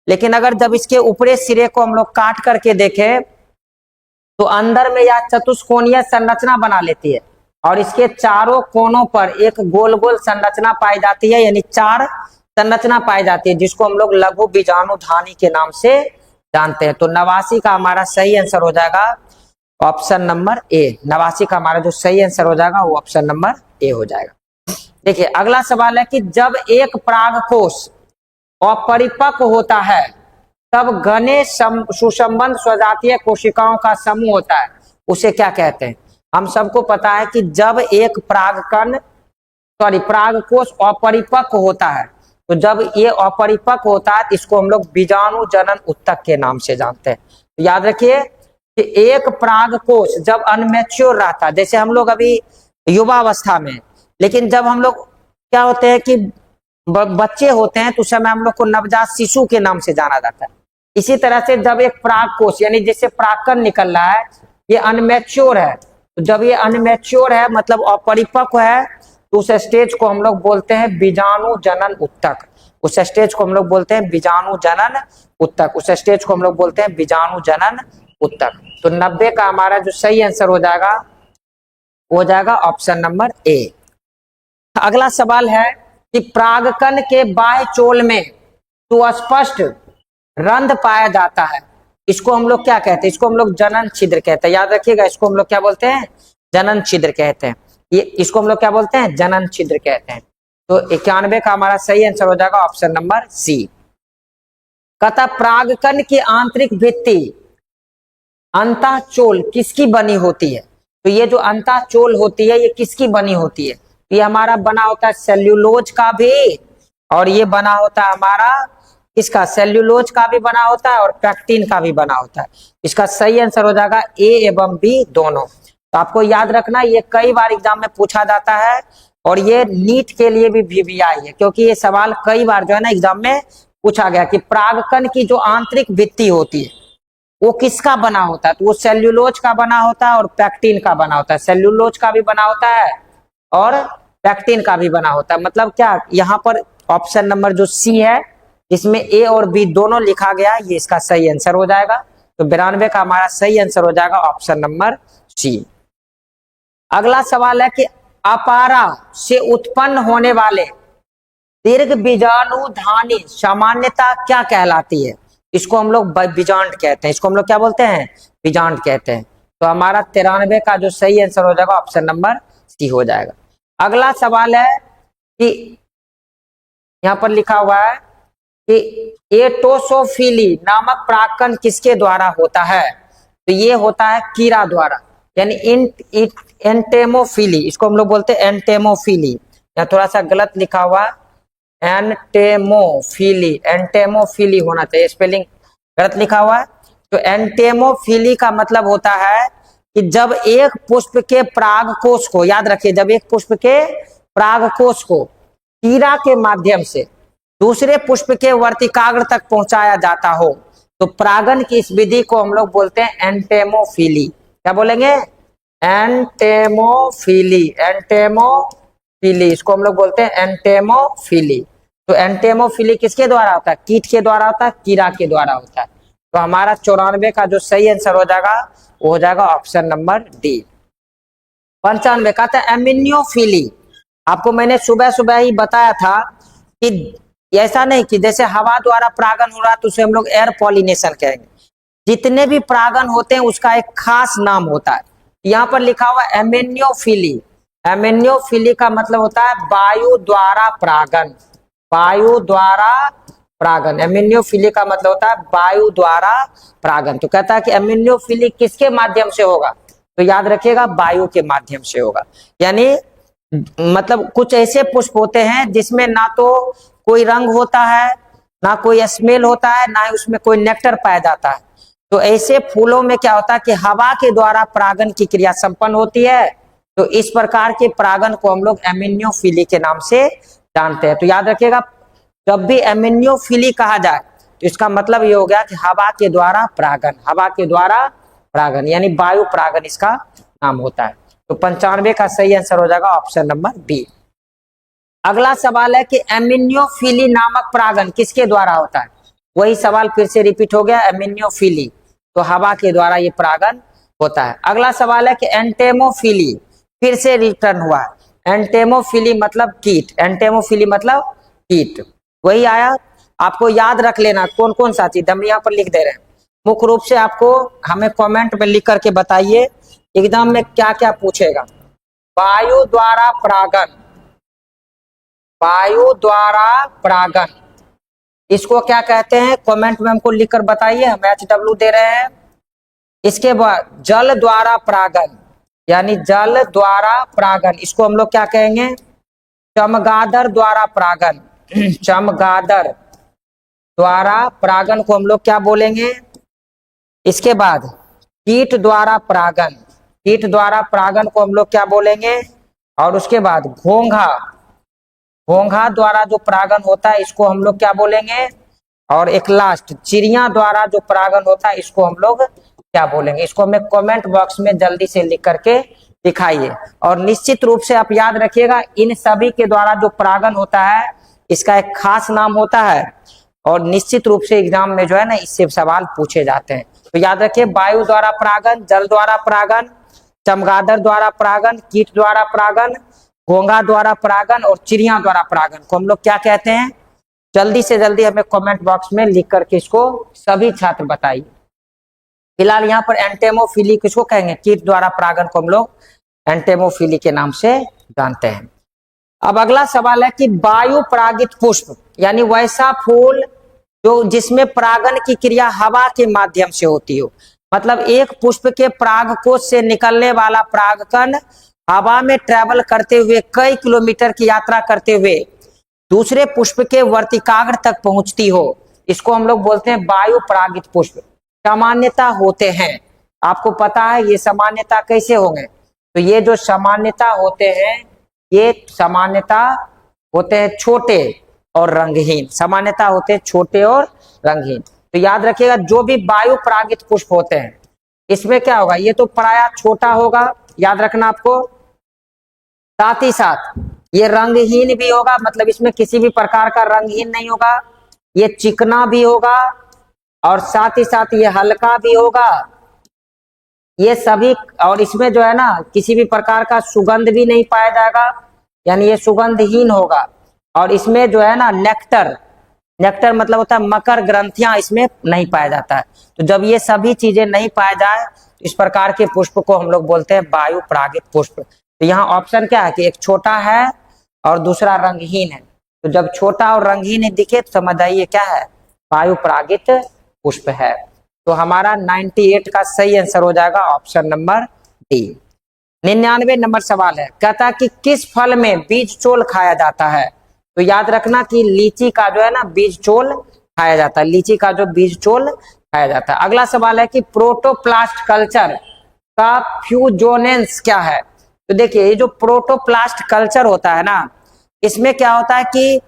लेकिन अगर जब इसके ऊपरी सिरे को हम लोग काट करके देखें तो अंदर में यह चतुष्कोणीय संरचना बना लेती है और इसके चारों कोनों पर एक गोल गोल संरचना पाई जाती है, यानी 4 संरचना पाई जाती है, जिसको हम लोग लघु बीजाणु धानी के नाम से जानते हैं। तो 89 का हमारा सही आंसर हो जाएगा ऑप्शन नंबर ए। 89 का हमारा जो सही आंसर हो जाएगा वो ऑप्शन नंबर ए हो जाएगा। देखिए अगला सवाल है कि जब एक परागकोश अपरिपक्व होता है तब घने सुसंबद्ध स्वजातीय कोशिकाओं का समूह होता है, उसे क्या कहते हैं? हम सबको पता है कि जब एक परागकोश अपरिपक्व होता है, तो जब ये अपरिपक्व होता है तो इसको हम लोग बीजाणु जनन उत्तक के नाम से जानते हैं। तो याद रखिए कि एक परागकोश जब अनमैच्योर रहता है, जैसे हम लोग अभी युवावस्था में, लेकिन जब हम लोग क्या होते हैं कि बच्चे होते हैं तो उस समय हम लोग को नवजात शिशु के नाम से जाना जाता है। इसी तरह से जब एक परागकोश यानी जैसे परागकण निकल रहा है, ये अनमैच्योर है, तो जब ये अनमैच्योर है मतलब अपरिपक्व है, तो उस स्टेज को हम लोग बोलते हैं बीजाणु जनन उत्तक। उस स्टेज को हम लोग बोलते हैं बीजाणु जनन उत्तक। उस स्टेज को हम लोग बोलते हैं बीजाणु जनन उत्तक। तो 90 का हमारा जो सही आंसर हो जाएगा ऑप्शन नंबर ए। अगला सवाल है कि परागकण के बाह्य चोल में सुस्पष्ट रंध्र पाया जाता है, इसको हम लोग क्या कहते हैं? इसको हम लोग जनन छिद्र कहते हैं। याद रखिएगा, इसको हम लोग क्या बोलते हैं? जनन छिद्र कहते हैं। ये इसको हम लोग क्या बोलते हैं? जनन छिद्र कहते हैं। तो 91 का हमारा सही आंसर हो जाएगा ऑप्शन नंबर सी। कहता परागकण की आंतरिक भित्ति अंतःचोल किसकी बनी होती है? तो ये जो अंतःचोल होती है ये किसकी बनी होती है? ये हमारा बना होता है सेल्यूलोज का भी, और ये बना होता है हमारा इसका सेल्यूलोज का भी बना होता है और पैक्टिन का भी बना होता है। इसका सही आंसर हो जाएगा ए एवं बी दोनों। तो आपको याद रखना, ये कई बार एग्जाम में पूछा जाता है और ये नीट के लिए भी VVI है, क्योंकि ये सवाल कई बार जो है ना एग्जाम में पूछा गया कि परागकण की जो आंतरिक भित्ति होती है वो किसका बना होता है? तो वो सेल्यूलोज का बना होता है और पैक्टिन का बना होता है। सेल्यूलोज का भी बना होता है और पैक्टिन का भी बना होता है। मतलब क्या, यहाँ पर ऑप्शन नंबर जो सी है इसमें ए और बी दोनों लिखा गया, ये इसका सही आंसर हो जाएगा। तो 92 का हमारा सही आंसर हो जाएगा ऑप्शन नंबर सी। अगला सवाल है कि अपारा से उत्पन्न होने वाले दीर्घ बीजाणु धानी सामान्यता क्या कहलाती है? इसको हम लोग बीजांड कहते हैं। इसको हम लोग क्या बोलते हैं? बीजांड कहते हैं। तो हमारा 93 का जो सही आंसर हो जाएगा ऑप्शन नंबर सी हो जाएगा। अगला सवाल है कि यहां पर लिखा हुआ है कि एटोसोफिली नामक परागकण किसके द्वारा होता है? तो ये होता है कीड़ा द्वारा, यानी एंटेमोफिली। इसको हम लोग बोलते हैं एंटेमोफिली। यहाँ थोड़ा सा गलत लिखा हुआ, एंटेमोफिली, एंटेमोफिली होना चाहिए, स्पेलिंग गलत लिखा हुआ है। तो एंटेमोफिली का मतलब होता है कि जब एक पुष्प के परागकोश को, याद रखिए, जब एक पुष्प के परागकोश को कीड़ा के माध्यम से दूसरे पुष्प के वर्तिकाग्र तक पहुंचाया जाता हो तो परागन की इस विधि को हम लोग बोलते हैं एंटेमोफिली। क्या बोलेंगे? एंटेमोफिली, एंटेमोफिली, इसको हम लोग बोलते हैं एंटेमोफिली। तो एंटेमोफिली किसके द्वारा होता है? कीट के द्वारा होता है, कीड़ा के द्वारा होता है। तो हमारा 94 का जो सही आंसर हो जाएगा वो हो जाएगा ऑप्शन नंबर डी। 95 का था एमिनियोफिली। आपको मैंने सुबह सुबह ही बताया था कि ऐसा नहीं कि जैसे हवा द्वारा परागन हो रहा तो उसे हम लोग एयर पॉलिनेशन कहेंगे। जितने भी परागन होते हैं उसका एक खास नाम होता है। यहाँ पर लिखा हुआ एमिनियोफिली। एमिनियोफिली का मतलब होता है वायु द्वारा परागन, वायु द्वारा परागन। एमिनियोफिली का मतलब होता है वायु द्वारा परागन। तो कहता है कि एमिनियोफिली किसके माध्यम से होगा? तो याद रखिएगा वायु के माध्यम से होगा। यानी मतलब कुछ ऐसे पुष्प होते हैं जिसमें ना तो कोई रंग होता है, ना कोई स्मेल होता है, ना ही उसमें कोई नेक्टर पाया जाता है। तो ऐसे फूलों में क्या होता है कि हवा के द्वारा परागन की क्रिया संपन्न होती है तो इस प्रकार के परागन को हम लोग एमिनियोफिली के नाम से जानते हैं। तो याद रखिएगा, जब भी एमिनियोफिली कहा जाए तो इसका मतलब ये हो गया कि हवा के द्वारा परागन, हवा के द्वारा परागन यानी वायु परागन इसका नाम होता है। तो 95 का सही आंसर हो जाएगा ऑप्शन नंबर बी। अगला सवाल है कि एमिनियोफिली नामक परागन किसके द्वारा होता है? वही सवाल फिर से रिपीट हो गया, एमिनियोफिली, तो हवा के द्वारा ये परागन होता है। अगला सवाल है कि एंटेमोफिली, फिर से रिटर्न हुआ है। एंटेमोफिली मतलब कीट, एंटेमोफिली मतलब कीट, वही आया। आपको याद रख लेना कौन कौन सा चीज हम यहाँ पर लिख दे रहे हैं। मुख्य रूप से आपको हमें कमेंट में लिख करके बताइए एग्जाम में क्या क्या पूछेगा। वायु द्वारा परागन, वायु द्वारा परागन इसको क्या कहते हैं? कमेंट में हमको लिखकर बताइए, हम HW दे रहे हैं। इसके बाद जल द्वारा परागन यानी जल द्वारा परागन, इसको हम लोग क्या कहेंगे? चमगादड़ द्वारा परागन, चमगादड़ द्वारा परागन को हम लोग क्या बोलेंगे? इसके बाद कीट द्वारा परागन, कीट द्वारा परागन को हम लोग क्या बोलेंगे? और उसके बाद घोंघा, घोंघा द्वारा जो परागन होता है इसको हम लोग क्या बोलेंगे? और एक लास्ट चिड़िया द्वारा जो परागन होता है इसको हम लोग क्या बोलेंगे? इसको हमें कमेंट बॉक्स में जल्दी से लिख करके दिखाइए। और निश्चित रूप से आप याद रखिएगा, इन सभी के द्वारा जो परागन होता है इसका एक खास नाम होता है और निश्चित रूप से एग्जाम में जो है ना इससे सवाल पूछे जाते हैं। तो याद रखिए, वायु द्वारा परागन, जल द्वारा परागन, चमगादड़ द्वारा परागन, कीट द्वारा परागन, घोंघा द्वारा परागन और चिड़िया द्वारा परागन को हम लोग क्या कहते हैं? जल्दी से जल्दी हमें कमेंट बॉक्स में लिख करके इसको सभी छात्र बताइए। फिलहाल यहाँ पर एंटेमोफिली किसको कहेंगे? कीट द्वारा परागन को हम लोग एंटेमोफिली के नाम से जानते हैं। अब अगला सवाल है कि वायु परागित पुष्प यानी वैसा फूल जो जिसमें परागन की क्रिया हवा के माध्यम से होती हो, मतलब एक पुष्प के परागकोश से निकलने वाला परागकण हवा में ट्रेवल करते हुए कई किलोमीटर की यात्रा करते हुए दूसरे पुष्प के वर्तिकाग्र तक पहुंचती हो, इसको हम लोग बोलते हैं वायु परागित पुष्प। सामान्यता होते हैं, आपको पता है ये सामान्यता कैसे होंगे? तो ये जो सामान्यता होते हैं ये सामान्यता होते हैं छोटे और रंगहीन, सामान्यता होते हैं छोटे और रंगहीन। तो याद रखिएगा, जो भी वायु परागित पुष्प होते हैं इसमें क्या होगा? ये तो प्रायः छोटा होगा, याद रखना आपको। साथ ही साथ ये रंगहीन भी होगा, मतलब इसमें किसी भी प्रकार का रंगहीन नहीं होगा। ये चिकना भी होगा और साथ ही साथ ये हल्का भी होगा, ये सभी। और इसमें जो है ना किसी भी प्रकार का सुगंध भी नहीं पाया जाएगा, यानी ये सुगंधहीन होगा। और इसमें जो है ना नेक्टर, नेक्टर मतलब होता है मकर ग्रंथियां, इसमें नहीं पाया जाता है। तो जब ये सभी चीजें नहीं पाया जाए इस प्रकार के पुष्प को हम लोग बोलते हैं वायु परागित पुष्प। तो यहाँ ऑप्शन क्या है कि एक छोटा है और दूसरा रंगहीन है। तो जब छोटा और रंगहीन दिखे तो समझ आइए क्या है? वायु परागित पुष्प है। तो हमारा 98 का सही आंसर हो जाएगा ऑप्शन नंबर डी। 99 नंबर सवाल है, कहता कि किस फल में बीज चोल खाया जाता है? तो याद रखना कि लीची का जो है ना बीज चोल खाया जाता है, लीची का जो बीज चोल खाया जाता है। अगला सवाल है कि प्रोटोप्लास्ट कल्चर का फ्यूजोनेंस क्या है? तो देखिए, ये जो प्रोटोप्लास्ट कल्चर होता है ना, इसमें क्या होता है कि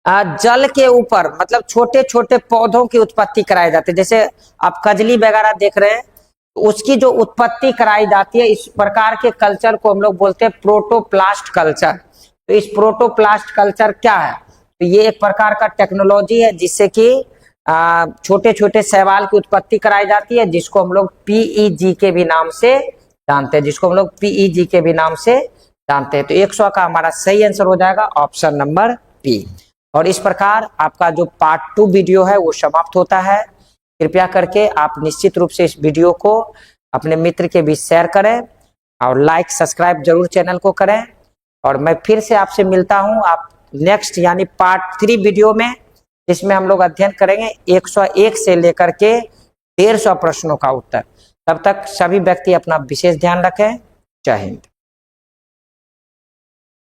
जल के ऊपर मतलब छोटे छोटे पौधों की उत्पत्ति कराई जाती है। जैसे आप कजली वगैरह देख रहे हैं, तो उसकी जो उत्पत्ति कराई जाती है, इस प्रकार के कल्चर को हम लोग बोलते हैं प्रोटोप्लास्ट कल्चर। तो इस प्रोटोप्लास्ट कल्चर क्या है? तो ये एक प्रकार का टेक्नोलॉजी है जिससे कि छोटे छोटे शैवाल की उत्पत्ति कराई जाती है, जिसको हम लोग PEG के भी नाम से जानते हैं, जिसको हम लोग PEG के भी नाम से जानते हैं। तो 100 का हमारा सही आंसर हो जाएगा ऑप्शन नंबर बी। और इस प्रकार आपका जो पार्ट 2 वीडियो है वो समाप्त होता है। कृपया करके आप निश्चित रूप से इस वीडियो को अपने मित्र के बीच शेयर करें और लाइक सब्सक्राइब जरूर चैनल को करें। और मैं फिर से आपसे मिलता हूं आप नेक्स्ट यानी पार्ट 3 वीडियो में, जिसमें हम लोग अध्ययन करेंगे 101 से लेकर के 150 प्रश्नों का उत्तर। तब तक सभी व्यक्ति अपना विशेष ध्यान रखें। जय हिंद।